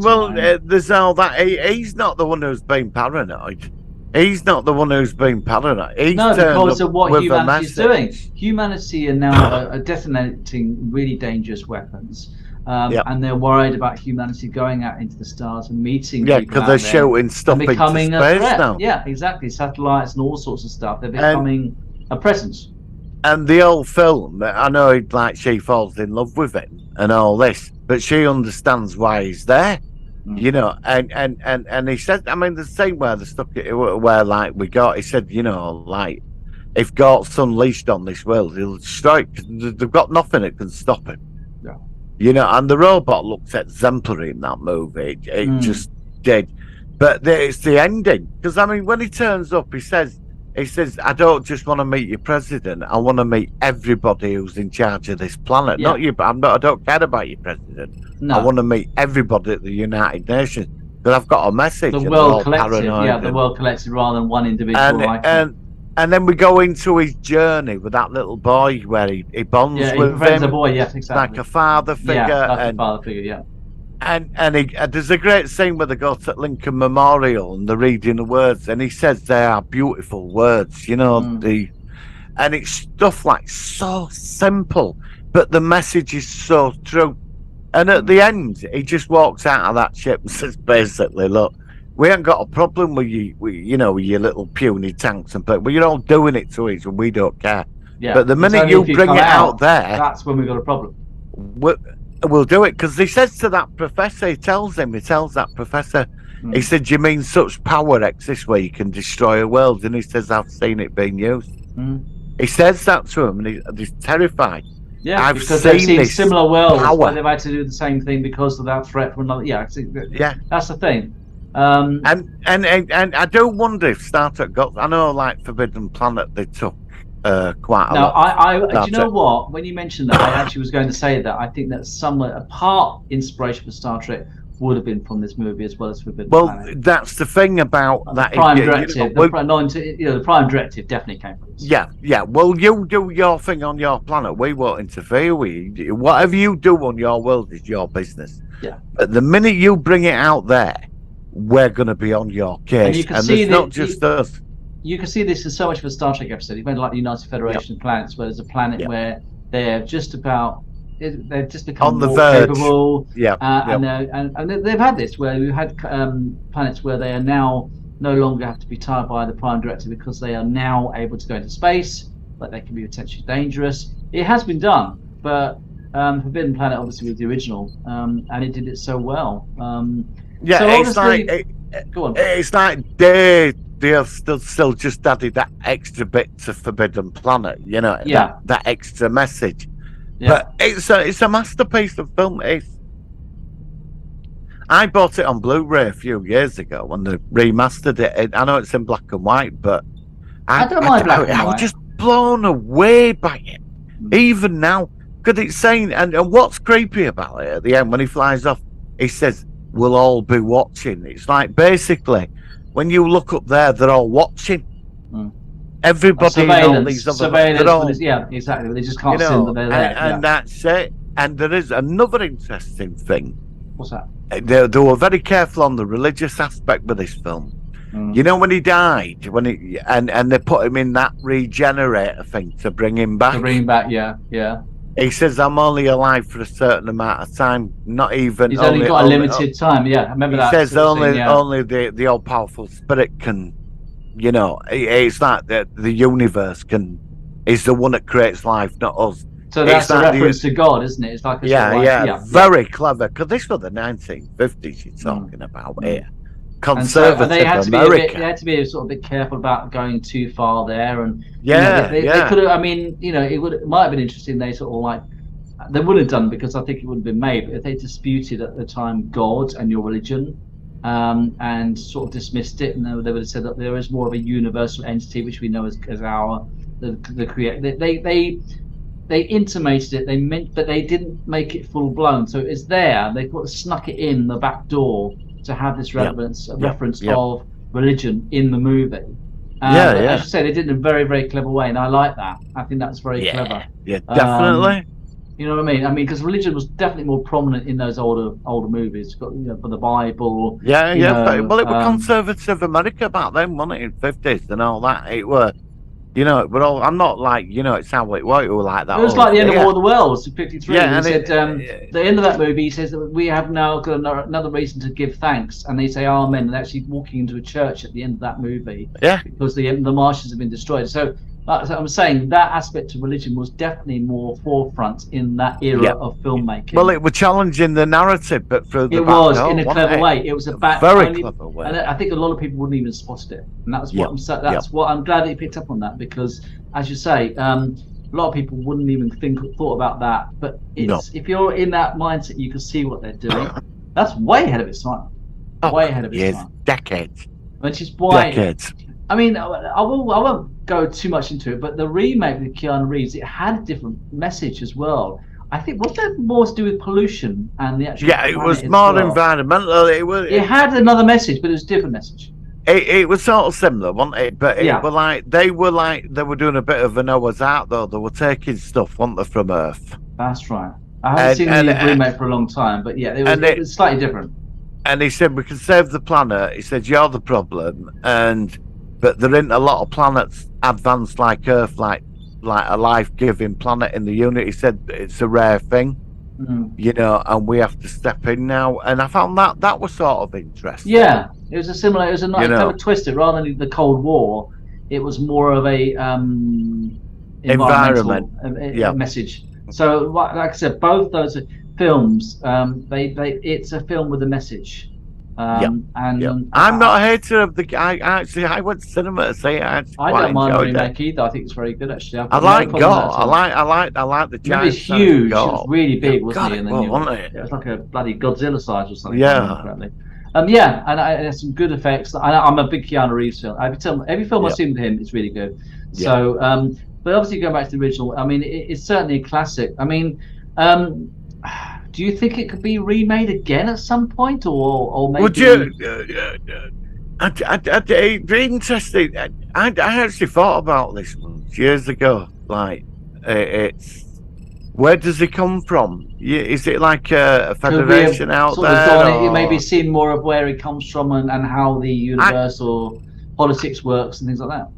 there's all that. He's not the one who's been paranoid. He's not the one who's been paranoid. Because of what humanity is doing. Humanity are now detonating really dangerous weapons. And they're worried about humanity going out into the stars and meeting people because they're shooting stuff into space now. Yeah, exactly. Satellites and all sorts of stuff. They're becoming a presence. And the old film, I know, she falls in love with him and all this, but she understands why he's there, and he said, I mean, the same way the stuff where we got, he said, if God's unleashed on this world, he'll strike. They've got nothing that can stop him. Yeah. And the robot looks exemplary in that movie. It just did. But it's the ending, because I mean, when he turns up, he says, I don't just want to meet your president. I want to meet everybody who's in charge of this planet. Not you, but I don't care about your president. No. I want to meet everybody at the United Nations. But I've got a message. The world collective, the world collective rather than one individual. And then we go into his journey with that little boy where he bonds with him. A boy, yes, exactly. Like a father figure. A father figure, yeah. And there's a great scene where they go to Lincoln Memorial and they're reading the words, and he says they are beautiful words, and it's stuff like so simple, but the message is so true. And at the end, he just walks out of that ship and says, basically, look, we ain't got a problem with you, with your little puny tanks but you're all doing it to each, and we don't care. Yeah, but the minute you bring it out there, that's when we've got a problem. We'll do it, because he says to that professor, he tells that professor, he said, you mean such power exists where you can destroy a world? And he says, I've seen it being used. He says that to him, and he's terrified. Yeah, because they've seen similar worlds where they've had to do the same thing because of that threat from another. Yeah, that's the thing. And I do wonder if Star Trek got, I know, like Forbidden Planet, they took quite a lot. Do you know what? When you mentioned that, I actually was going to say that I think that somewhere a part inspiration for Star Trek would have been from this movie as well as Forbidden Planet. Well, that's the thing about that. Prime Directive. The Prime Directive definitely came from this. Yeah. Well, you do your thing on your planet. We won't interfere with you. Whatever you do on your world is your business. Yeah. But the minute you bring it out there, we're going to be on your case. And it's not just us. You can see this in so much of a Star Trek episode. Even like the United Federation of Planets, where there's a planet where they've just become on the more verge. Capable. And they've had this where we've had planets where they are now no longer have to be tied by the Prime Directive because they are now able to go into space, but they can be potentially dangerous. It has been done, but Forbidden Planet obviously was the original, and it did it so well. It's like go on. It's like they have still just added that extra bit to Forbidden Planet, that extra message. Yeah. But it's a masterpiece of film. I bought it on Blu-ray a few years ago when they remastered it. I know it's in black and white, but I don't mind black and white. I was just blown away by it, even now. Because it's saying, and what's creepy about it at the end when he flies off, he says, "We'll all be watching." It's like basically, when you look up there, they're all watching. Everybody in all these other surveillance, yeah, exactly. They just can't see that they're there. And that's it. And there is another interesting thing. What's that? They were very careful on the religious aspect of this film. You know, when he died, and they put him in that regenerator thing to bring him back. Yeah. He says, "I'm only alive for a certain amount of time, not even." He's only got a limited time. Yeah, I remember that. He says only the all powerful spirit can. It's like the universe is the one that creates life, not us. So that's a reference to God, isn't it? It's like very clever. Because this was the 1950s you're talking about here. Conservative they had America. They had to be a sort of bit careful about going too far there, and they could have. I mean, it might have been interesting. They sort of like they would have done because I think it would have been made. But if they disputed at the time God and your religion, and sort of dismissed it, and they would have said that there is more of a universal entity which we know as the creator. They intimated it, they meant, but they didn't make it full blown. So it's there. They snuck it in the back door to have this reference of religion in the movie. As you say, they did it in a very, very clever way, and I like that. I think that's very clever. Yeah, definitely. You know what I mean? I mean, because religion was definitely more prominent in those older movies. Got, for the Bible. Well, it was conservative America back then, wasn't it? In '50s and all that. It were, but all. I'm not like, it sounded like what it was like that. It was like the end of War of the Worlds in '53. Yeah, he said the end of that movie. He says that we have now got another reason to give thanks, and they say Amen. And actually walking into a church at the end of that movie. Yeah. Because the Martians have been destroyed. So I'm saying that aspect of religion was definitely more forefront in that era of filmmaking. Well, it was challenging the narrative, but through the in a clever way. It was a very clever way, and I think a lot of people wouldn't even spotted it. And that's what I'm glad that you picked up on that, because, as you say, a lot of people wouldn't even thought about that. But if you're in that mindset, you can see what they're doing. That's way ahead of its time. Way ahead of its time. Decades. Which is why. Decades. I mean, I won't go too much into it, but the remake with Keanu Reeves, it had a different message as well. I think, was that more to do with pollution and the actual? Yeah, it was more environmental. It had another message, but it was a different message. It was sort of similar, wasn't it? But they were doing a bit of a Noah's Ark, though. They were taking stuff, weren't they, from Earth? That's right. I haven't seen the remake for a long time, but yeah, it was slightly different. And he said, we can save the planet. He said, you're the problem, but there ain't a lot of planets advanced like Earth, like a life-giving planet in the unit. He said it's a rare thing, and we have to step in now. And I found that was sort of interesting. Yeah, it was a nice clever twist. Rather than the Cold War, it was more of a environment message. So, like I said, both those films, it's a film with a message. I'm not a hater of the. I went to cinema to see it. I don't mind the remake either. I think it's very good, actually. I like God. I like the giant. It was huge. It was really big, wasn't it? And then it was like a bloody Godzilla size or something. Yeah. And it has some good effects. I'm a big Keanu Reeves film. Every film I've seen with him is really good. So, but obviously going back to the original, I mean, it's certainly a classic. I mean, do you think it could be remade again at some point, or maybe? Would you? It'd be interesting. I actually thought about this years ago. Like, it's where does it come from? Is it like a federation out there? You maybe seen more of where it comes from and how the universal politics works and things like that.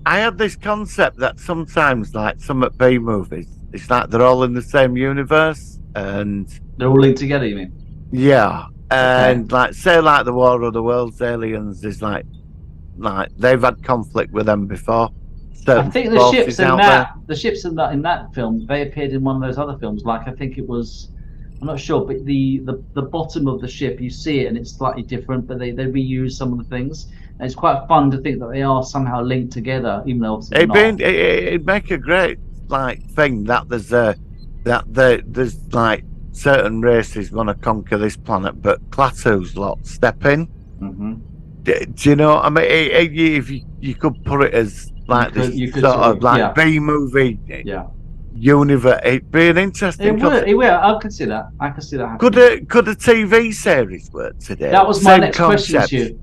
I had this concept that sometimes, like some B movies, it's like they're all in the same universe and they're all linked together. You mean? Yeah, and like the War of the Worlds, aliens is like they've had conflict with them before. I think the ships in that film, they appeared in one of those other films. Like, I think it was, I'm not sure, but the bottom of the ship, you see it and it's slightly different, but they reuse some of the things. And it's quite fun to think that they are somehow linked together, even though it'd make a great thing that there's like certain races want to conquer this planet, but Klaatu's lot step in. Mm-hmm. Do you know? I mean, if you could put it as like B movie universe, it'd be an interesting. It will. I can see that. Happening. Could a TV series work today? That was my next question to you.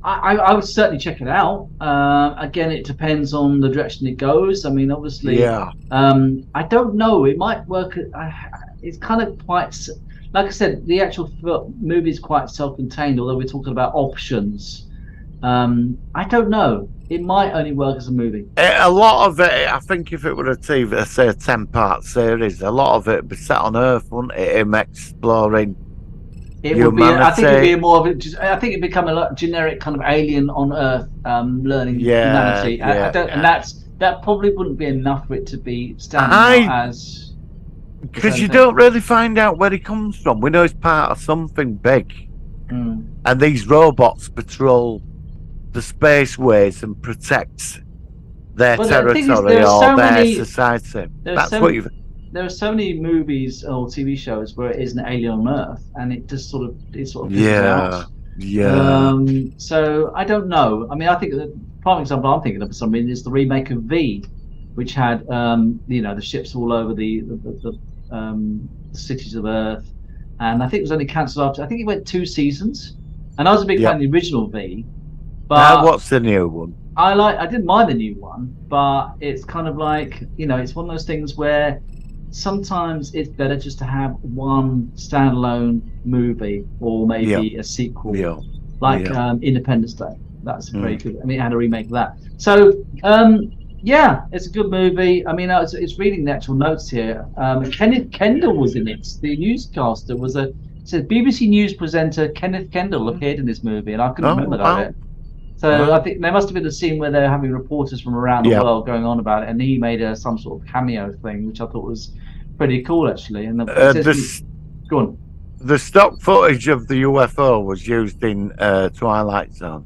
I would certainly check it out. Again, it depends on the direction it goes. I mean, obviously, I don't know. It might work. It's kind of quite, like I said, the actual movie is quite self-contained. Although we're talking about options, I don't know. It might only work as a movie. A lot of it, I think, if it were a TV, say a 10-part series, a lot of it would be set on Earth, wouldn't it? Him exploring. It would be. I think it'd be more of a. I think it'd become a generic kind of alien on Earth, learning humanity. And that probably wouldn't be enough for it to be standing out as. Because you don't really find out where he comes from. We know he's part of something big, and these robots patrol the spaceways and protect their territory or their society. That's what you've. there are so many movies or TV shows where it is an alien on Earth, and it just sort of fizzles out. So I don't know. I mean, I think the prime example I'm thinking of for some reason is the remake of V, which had the ships all over the cities of Earth, and I think it was only cancelled after. I think it went 2 seasons, and I was a big fan of the original V. But what's the new one? I didn't mind the new one, but it's kind of like, it's one of those things where sometimes it's better just to have one standalone movie or maybe a sequel, like Independence Day. That's very good. I mean, it had a remake of that. So, it's a good movie. I mean, it's reading the actual notes here. Kenneth Kendall was in it. The newscaster was it says BBC News presenter Kenneth Kendall appeared in this movie, and I couldn't remember that. So I think there must have been a scene where they're having reporters from around the world going on about it, and he made some sort of cameo thing, which I thought was pretty cool, actually. And go on. The stock footage of the UFO was used in Twilight Zone.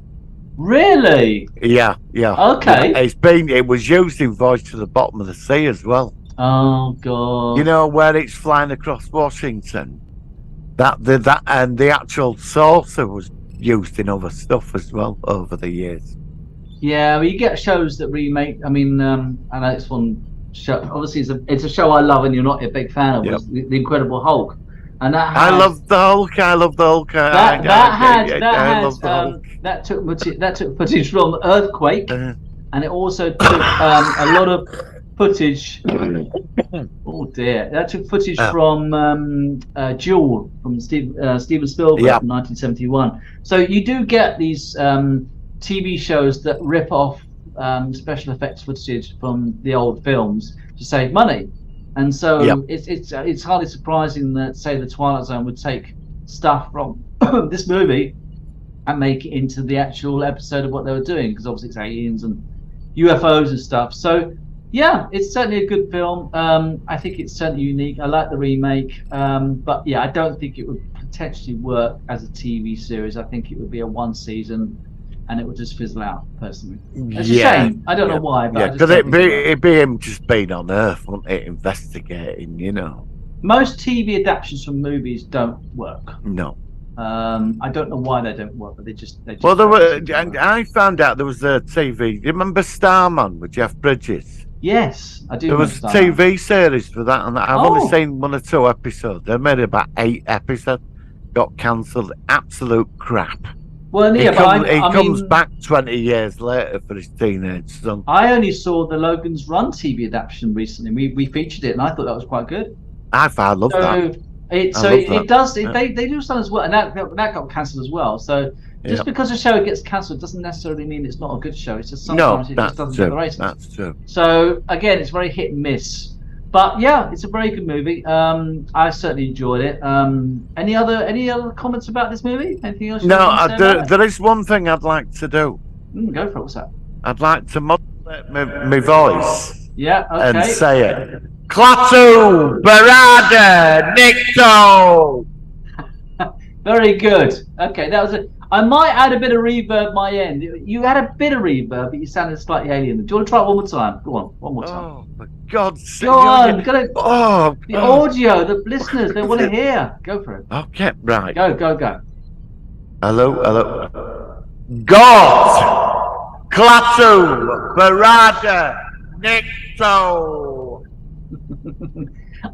Really? Yeah. Okay. It was used in Voyage to the Bottom of the Sea as well. Oh God. You know where it's flying across Washington? That and the actual saucer was used in other stuff as well over the years. Yeah, well, you get shows that remake. I mean, I know it's one show. Obviously, it's a show I love, and you're not a big fan of. It's the Incredible Hulk, and I love the Hulk. That took footage from Earthquake, and it also took a lot of footage. Oh dear! That took footage from Duel from Steven Spielberg from 1971. So you do get these TV shows that rip off special effects footage from the old films to save money, and so it's hardly surprising that, say, the Twilight Zone would take stuff from this movie and make it into the actual episode of what they were doing, because obviously it's aliens and UFOs and stuff. So yeah, it's certainly a good film. I think it's certainly unique. I like the remake, but yeah, I don't think it would potentially work as a TV series. I think it would be a 1 season, and it would just fizzle out. Personally, it's a shame. I don't know why, but because it'd be him just being on Earth, wouldn't it, investigating? Most TV adaptations from movies don't work. No. I don't know why they don't work, but they just. Well, there were. I found out there was a TV. Do you remember Starman with Jeff Bridges? Yes, I do. There was a TV series for that, and I've only seen 1 or 2 episodes. They made about 8 episodes. Got cancelled. Absolute crap. Well, he comes back 20 years later for his teenage son. I only saw the Logan's Run TV adaptation recently. We featured it, and I thought that was quite good. I love that. It does. They do something as well, and that got cancelled as well. So just because a show gets cancelled doesn't necessarily mean it's not a good show. It's just sometimes it just doesn't get the ratings. That's true. So again, it's very hit and miss. But yeah, it's a very good movie. I certainly enjoyed it. Any other comments about this movie? Anything else? There is one thing I'd like to do. Go for it. What's that? I'd like to modulate my voice. Yeah. Okay. And say it. Klaatu Barada Nikto. Very good. Okay, that was it. I might add a bit of reverb my end. You had a bit of reverb, but you sounded slightly alien. Do you want to try it one more time? Go on, one more time. Oh my God! Go on. The audio, the listeners, they want to hear. Go for it. Okay, right. Go. Hello. God! Klaatu Barada Nikto.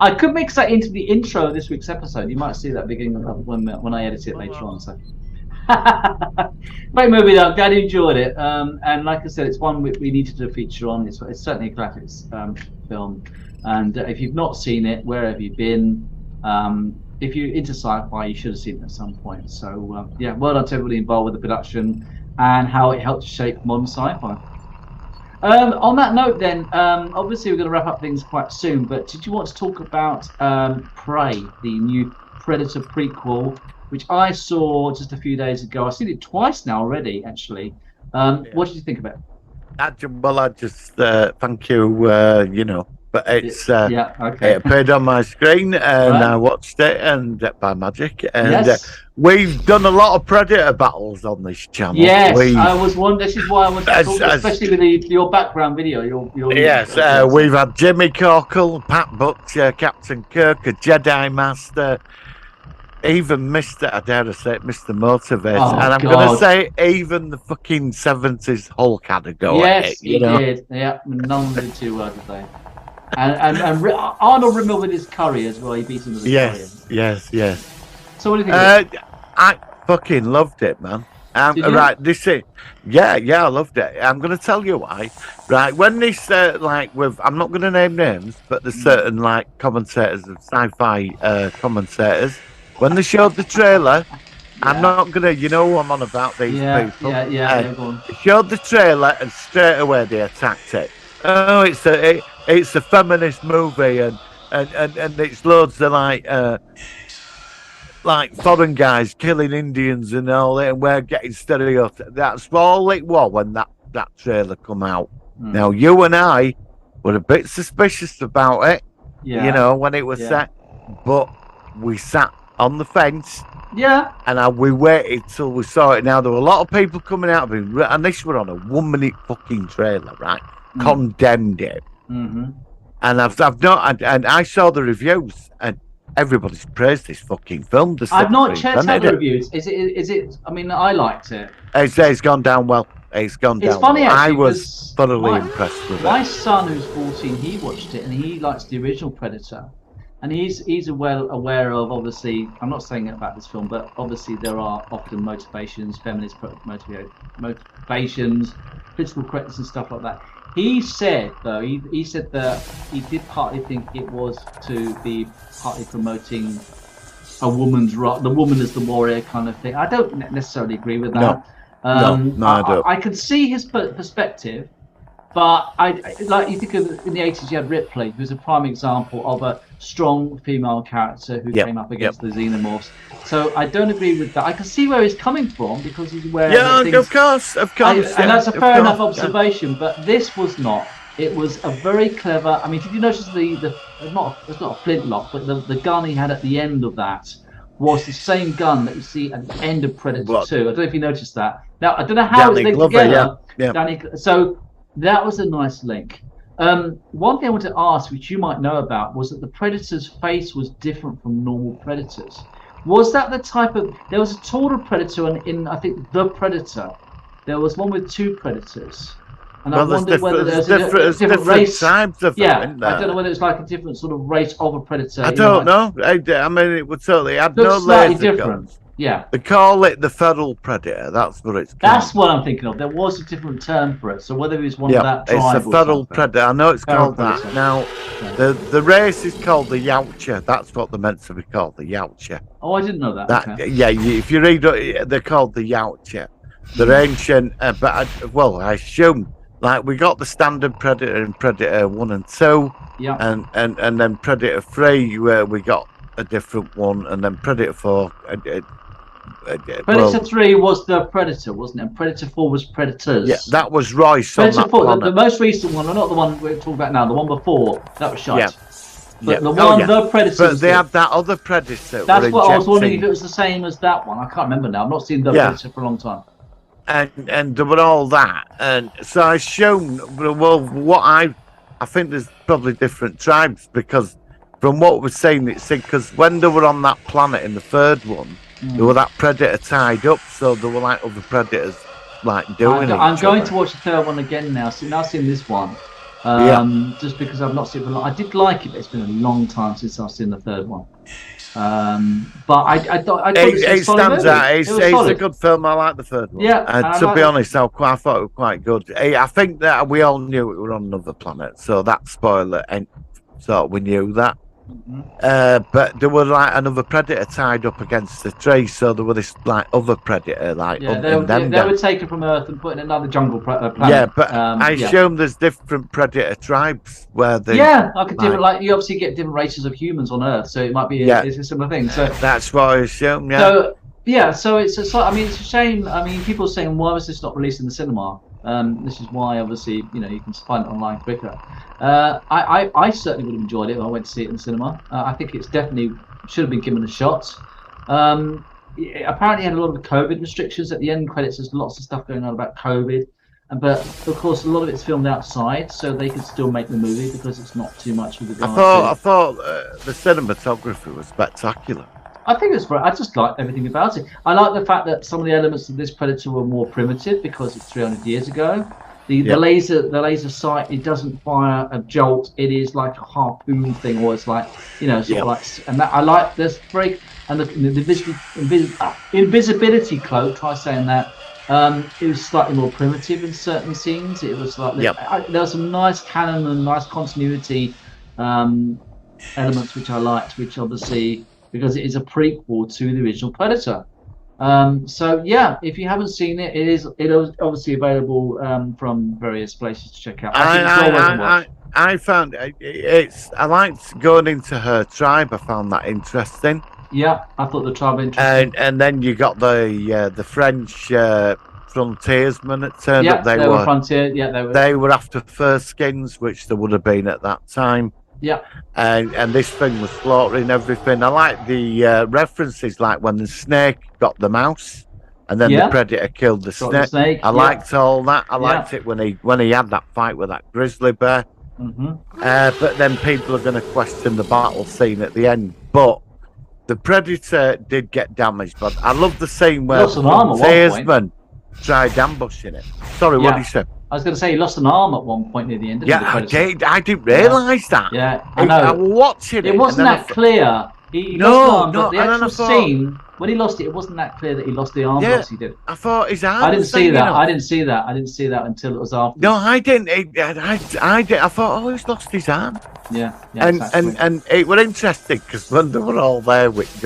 I could mix that into the intro of this week's episode. You might see that beginning when I edit it later on. So, great movie though. Glad you enjoyed it. And like I said, it's one we needed to feature on. It's certainly a classic film. And if you've not seen it, where have you been? If you're into sci-fi, you should have seen it at some point. So well done to everybody involved with the production and how it helped shape modern sci-fi. On that note then, obviously we're going to wrap up things quite soon, but did you want to talk about Prey, the new Predator prequel, which I saw just a few days ago? I've seen it twice now already, actually. What did you think of it? I just thank you, but it's yeah, okay. it appeared on my screen, and Right. I watched it, and by magic, and Yes. we've done a lot of Predator battles on this channel. Yes, We- I was wondering. This is why I was talking, As- especially with your background video. Your Yes, we've had Jimmy Corkle, Pat Butcher, Captain Kirk, a Jedi Master, even Mr. I dare to say it, Mr. Motivator, Oh, and I'm God. going to say even the fucking 70s Hulk had a go at Yes, it, he you know? did. Yeah, none did too well, did they? And Arnold Rimmel with his curry as well. He beat him with his Yes. curry. So what do you think? I fucking loved it, man. Did you? Right, this is, yeah, I loved it. I'm going to tell you why. Right, when this, I'm not going to name names, but there's certain, commentators, sci-fi commentators, when they showed the trailer, I'm not going to, I'm on about these people. Yeah, go on. They showed the trailer and straight away they attacked it. Oh, it's a feminist movie and it's loads of like foreign guys killing Indians and all that, and we're getting stereotyped. That's all it was when that trailer come out. Now you and I were a bit suspicious about it, when it was set, but we sat on the fence. Yeah. And we waited till we saw it. Now there were a lot of people coming out of it, and this were on a 1 minute fucking trailer, right? Condemned it. Mm-hmm. And and I saw the reviews, and everybody's praised this fucking film. I've not checked out the reviews. Is it? I mean, I liked it. It's gone down well. It's gone down. It's funny, well. actually, I was thoroughly impressed with my it. son, who's 14, he watched it and he likes the original Predator, and he's well aware of, obviously, I'm not saying it about this film, but obviously there are often motivations, feminist motivations, political correctness and stuff like that. He said though, he said that he did partly think it was to be partly promoting a woman's right, the woman as the warrior kind of thing. I don't necessarily agree with that. No. No, I don't. I can see his perspective, but I like, you think of in the 80s you had Ripley, who's a prime example of a strong female character who came up against the xenomorphs. So I don't agree with that. I can see where he's coming from because he's aware of things. Of course. And that's a fair enough observation, but this was not. It was a very clever. I mean, did you notice it's not a flintlock, but the gun he had at the end of that was the same gun that you see at the end of Predator 2. I don't know if you noticed that. Now, I don't know how it's linked together. So that was a nice link. One thing I want to ask, which you might know about, was that the Predator's face was different from normal Predators. Was that the type of... There was a taller Predator in I think, The Predator. There was one with two Predators. And I wondered whether there's a different race. Types of them, I don't know whether it's like a different sort of race of a Predator. I don't know. I mean, it would certainly have no slightly laser different. guns. Yeah. They call it the Feral Predator. That's what it's called. That's what I'm thinking of. There was a different term for it. So whether it was one of that tribe it's a Feral Predator. I know it's Feral called Predator. that. Now, the race is called the Yautja. That's what they're meant to be called, the Yautja. Oh, I didn't know that. Okay. Yeah, if you read it, they're called the Yautja. They're ancient, but I assume, like, we got the standard Predator in Predator 1 and 2, and then Predator 3, where we got a different one, and then Predator 4. Predator 3 was the Predator, wasn't it? And Predator 4 was Predators. Yeah, that was Royce on Predator that 4, planet. the most recent one, not the one we're talking about now, the one before, that was shite. Yeah. But the Predators. But they had that other Predator. That's what I was wondering if it was the same as that one. I can't remember now. I've not seen the Predator for a long time. And there were all that, and so I assume, I think there's probably different tribes, because from what we're saying, it's because when they were on that planet in the third one, there were that Predator tied up, so there were like other Predators like doing it. I'm going to watch the third one again now. So now I've seen this one, just because I've not seen it for a long. I did like it, but it's been a long time since I've seen the third one. But I thought it stands out. It's a good film. I like the third one. Yeah, and to be honest, I thought it was quite good. I think that we all knew we were on another planet, so that spoiler, and so we knew that. But there were like another Predator tied up against the tree, so there were this like other Predator they were taken from Earth and put in another jungle planet. Yeah, but I assume there's different Predator tribes where they. Yeah, like you obviously get different races of humans on Earth, so it might be it's a similar thing. So that's what I assume. Yeah. So it's a shame. I mean, people are saying, why was this not released in the cinema? This is why, obviously, you can find it online quicker. I certainly would have enjoyed it if I went to see it in the cinema. I think it's definitely should have been given a shot. Apparently, had a lot of COVID restrictions at the end credits. There's lots of stuff going on about COVID, but of course, a lot of it's filmed outside, so they could still make the movie because it's not too much with regard I thought the cinematography was spectacular. I think it's great. I just like everything about it. I like the fact that some of the elements of this Predator were more primitive because it's 300 years ago. The laser sight, it doesn't fire a jolt. It is like a harpoon thing, or it's like sort of like. And that I like this break and the invisibility cloak. Try saying that. It was slightly more primitive in certain scenes. It was like there was some nice canon and nice continuity elements which I liked, which obviously, because it is a prequel to the original Predator. So yeah, if you haven't seen it, it is obviously available from various places to check out. I found it's. I liked going into her tribe. I found that interesting. Yeah, I thought the tribe interesting. And then you got the French frontiersmen that turned up. They were frontier. Yeah, they were after fur skins, which there would have been at that time. Yeah, and this thing was slaughtering everything. I like the references, like when the snake got the mouse, and then the predator killed the snake. I liked all that. I liked it when he had that fight with that grizzly bear. Mm-hmm. But then people are going to question the battle scene at the end. But the predator did get damaged. But I love the scene where the frontiersmen tried ambushing it. Sorry, what did you say? I was going to say he lost an arm at one point near the end. I did. I didn't realise that. Yeah, I know. I was watching it. It wasn't that clear. He lost the arm, but the actual scene when he lost it, it wasn't that clear that he lost the arm. Yes, he did. I thought his arm. I didn't see that. I didn't see that until it was after. No, I didn't. I did. I thought, he's lost his arm. Yeah. And it was interesting because when they were all there with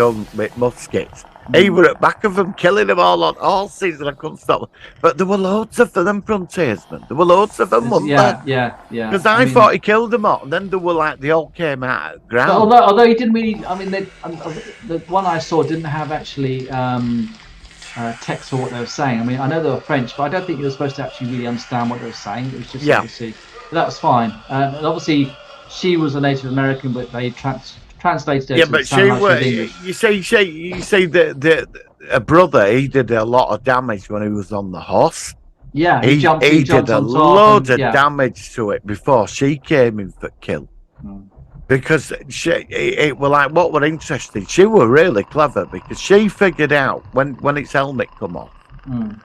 muskets. He were at back of them, killing them all on all season. I couldn't stop them. But there were loads of them frontiersmen. There were loads of them, weren't there? Yeah. Because I thought he killed them all. And then they were they all came out of the ground. Although he didn't really, the one I saw didn't have actually text for what they were saying. I mean, I know they were French, but I don't think you were supposed to actually really understand what they were saying. It was just obviously, but that was fine. And obviously, she was a Native American, but they translated it. Yeah, but she was. You say that a brother, he did a lot of damage when he was on the horse. Yeah, he did a load of damage to it before she came in for kill. Because it were like what were interesting. She were really clever because she figured out when its helmet come off. And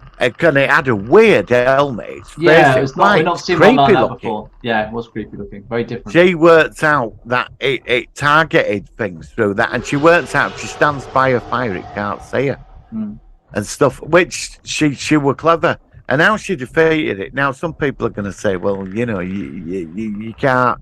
it had a weird helmet. We've not seen one like that before. Yeah, it was creepy looking. Very different. She worked out that it targeted things through that, and she worked out she stands by a fire, it can't see her, and stuff. Which she were clever, and how she defeated it. Now some people are going to say, well, you can't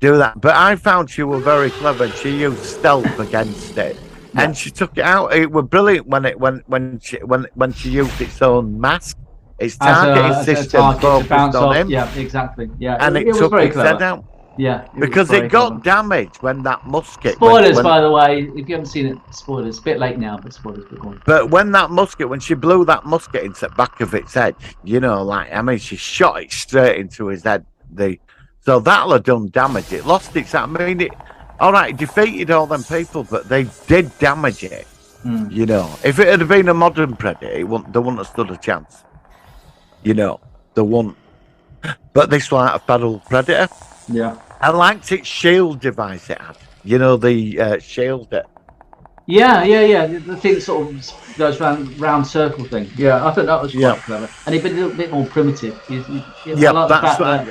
do that, but I found she were very clever. And she used stealth against it. And she took it out. It was brilliant when she used its own mask. Its targeting system focused on him. Yeah, exactly. Yeah, and it took its head out. Yeah, because it got damaged when that musket. Spoilers, by the way. If you haven't seen it, spoilers. A bit late now, but spoilers. But when that musket, when she blew that musket into the back of its head, she shot it straight into his head. So that'll have done damage. It lost its. All right, it defeated all them people, but they did damage it. If it had been a modern predator, they wouldn't have stood a chance. They wouldn't. But this was like a federal predator. Yeah. I liked its shield device it had. The shield. Yeah. The thing sort of goes round circle thing. Yeah, I thought that was quite clever, and it's a little bit more primitive. I like the fact that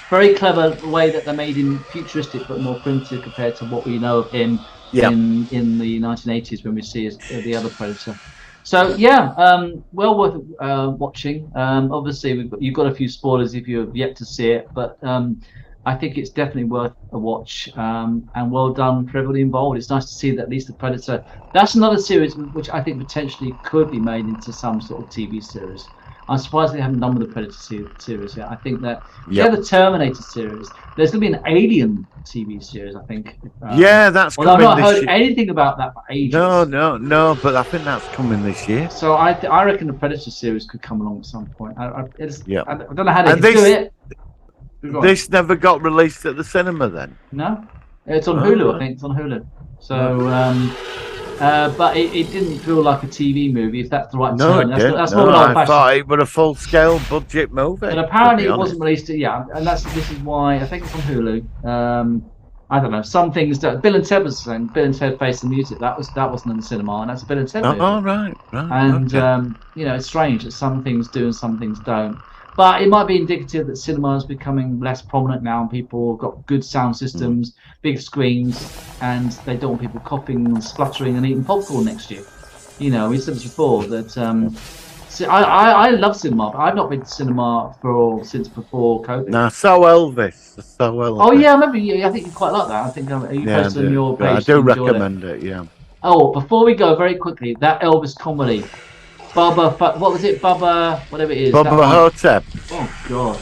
very clever way that they made him futuristic but more primitive compared to what we know of him in the 1980s when we see the other Predator. So well worth watching. Obviously you've got a few spoilers if you have yet to see it, but I think it's definitely worth a watch, and well done for everybody involved. It's nice to see that at least the Predator, that's another series which I think potentially could be made into some sort of TV series. I'm surprised they haven't done with the Predator series yet. I think that they have the Terminator series. There's going to be an Alien TV series, I think. That's well, coming I've not heard year. anything about that for ages. No, but I think that's coming this year. So I reckon the Predator series could come along at some point. I don't know how they And can do it. This never got released at the cinema then? No, it's on Hulu. I think it's on Hulu. So, but it didn't feel like a TV movie, if that's the right term. That's not what I thought it was a full-scale budget movie. But apparently it wasn't released. And this is why I think it's on Hulu. I don't know. Some things that Bill and Ted was saying. Bill and Ted Face the Music. That wasn't in the cinema, and that's a Bill and Ted movie. Oh, right. And it's strange that some things do and some things don't. But it might be indicative that cinema is becoming less prominent now, and people have got good sound systems, big screens, and they don't want people coughing and spluttering and eating popcorn next year. We said this before that. I love cinema. But I've not been to cinema since before COVID. Nah, so Elvis. Oh yeah, I remember. I think you quite like that. I think you posted on your page. I do recommend it. Yeah. Oh, before we go, very quickly, that Elvis comedy. What was it? Bubba, whatever it is. Bubba Hotep. Oh, God.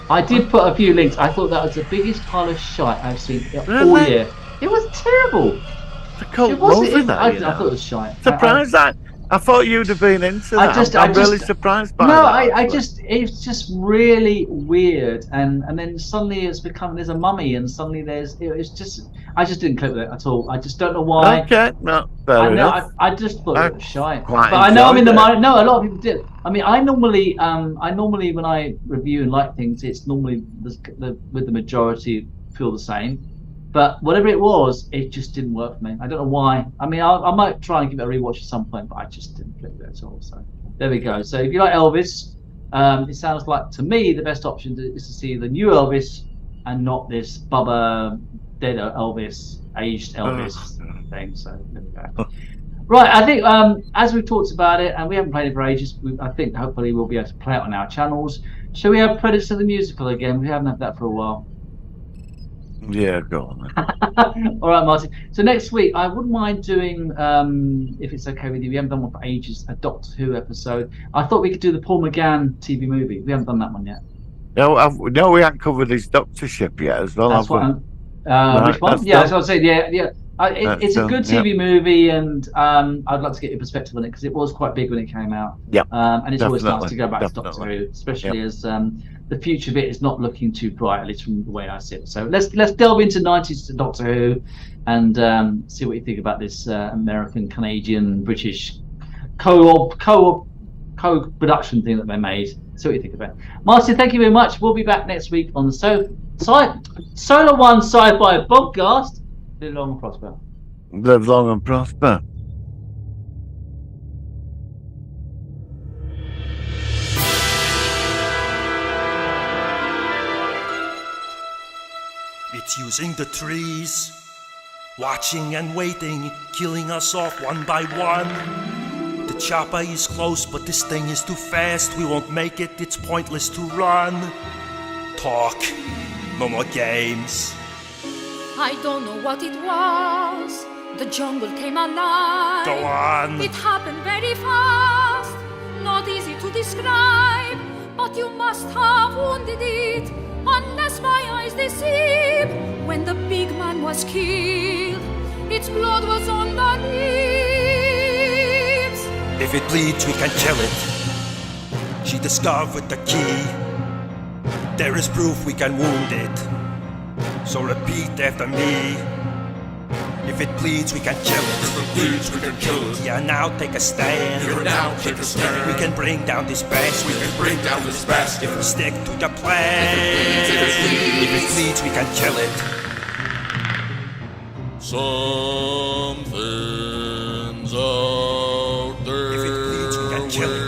I did put a few links. I thought that was the biggest pile of shite I've seen all year. It was terrible. It's a cult movie, I thought it was shite. Surprised I thought you'd have been into that. I'm really surprised by that. It's just really weird. And then suddenly it's become, there's a mummy, and suddenly I just didn't click with it at all. I just don't know why. Okay, no, fair enough. I just thought it was shite. But I know I'm in the mind. No, a lot of people did. I mean, I normally when I review and like things, it's normally with the majority feel the same. But whatever it was, it just didn't work for me. I don't know why. I mean, I might try and give it a rewatch at some point, but I just didn't click with it at all. So there we go. So if you like Elvis, it sounds like to me the best option is to see the new Elvis and not this Bubba dead Elvis, aged Elvis thing. So there we go. Right, I think as we've talked about it, and we haven't played it for ages, I think hopefully we'll be able to play it on our channels. Shall we have Predator the musical again? We haven't had that for a while. Yeah, go on. All right, Martin. So next week, I wouldn't mind doing, if it's okay with you, we haven't done one for ages, a Doctor Who episode. I thought we could do the Paul McGann TV movie. We haven't done that one yet. No, we haven't covered his doctorship yet as well. That's what which one? Yeah, that's what I was saying. Yeah. It's a good TV movie, and I'd like to get your perspective on it because it was quite big when it came out. Yeah. And it's always nice to go back to Doctor Who, especially as the future of it is not looking too bright, at least from the way I see it. So let's delve into 90s Doctor Who and see what you think about this American, Canadian, British co-production thing that they made. See what you think about it. Martin, thank you very much. We'll be back next week on the Solar One Sci-Fi Podcast. Live long and prosper. Live long and prosper. It's using the trees, watching and waiting, killing us off one by one. The chopper is close, but this thing is too fast. We won't make it, it's pointless to run. Talk, no more games. I don't know what it was. The jungle came alive. Go on. It happened very fast. Not easy to describe, but you must have wounded it, unless my eyes deceive. When the big man was killed, its blood was on the leaves. If it bleeds, we can kill it. She discovered the key. There is proof we can wound it. So repeat after me. If it bleeds, we can kill it. If it bleeds, we can kill it. Yeah, now take a stand. Here now, take a stand. We can bring down this basket. We can bring down this basket. If we stick to the plan. If it bleeds, we can kill it. Something's out there. If it bleeds, we can kill it.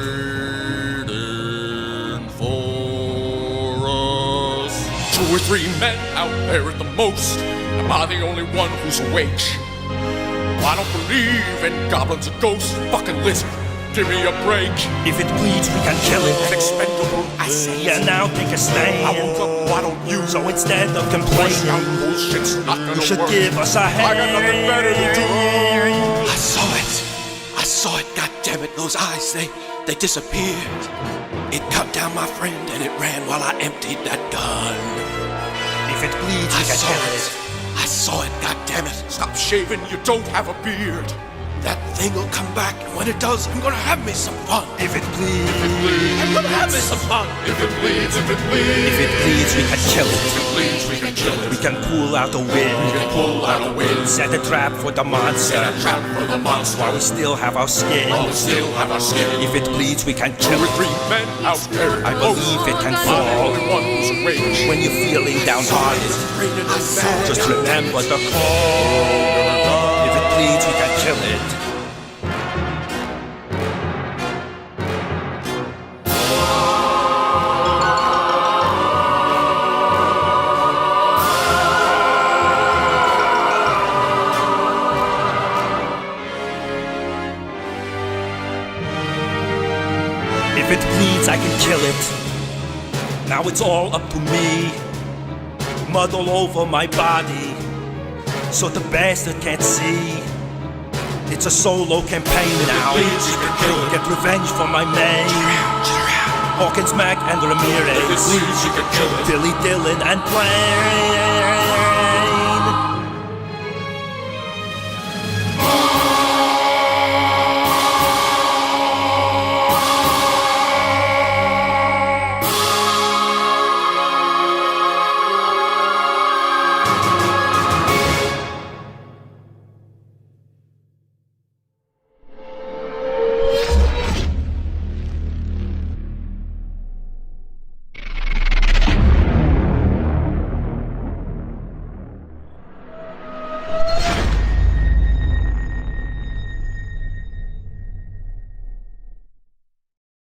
Two or three men out there at the most. Am I the only one who's awake? I don't believe in goblins and ghosts. Fucking lizard, give me a break. If it bleeds, we can kill it. An expendable, I say. Yeah, now take a stand. I woke up, why don't you? So instead of complaining, bullshit's not gonna you should work. give us a hand. I got nothing better to do. I saw it. saw it, goddammit, those eyes, they disappeared. It cut down my friend and it ran while I emptied that gun. If it bleeds, I can kill it. I saw it, goddammit. Stop shaving, you don't have a beard. That thing will come back, and when it does, I'm gonna have me some fun. If it bleeds, I'm gonna have me some fun. If it bleeds, If it bleeds, we can kill it. If it bleeds, we can kill it. We can pull out the wind. We can pull out a wind. Set a trap for the monster. Set a trap for the monster. While we still have our skin. While we still have our skin. If it bleeds, we can 2 kill or 3 it. men out there. I believe it can I'm the fall. only one who's awake. When you're feeling downhearted, just remember the call. If it bleeds, we can kill it. If it bleeds, I can kill it. Now it's all up to me. Mud all over my body, so the bastard can't see. It's a solo campaign now. Get revenge for my main. Hawkins, Mac, and Ramirez. Billy Dillon and Plain.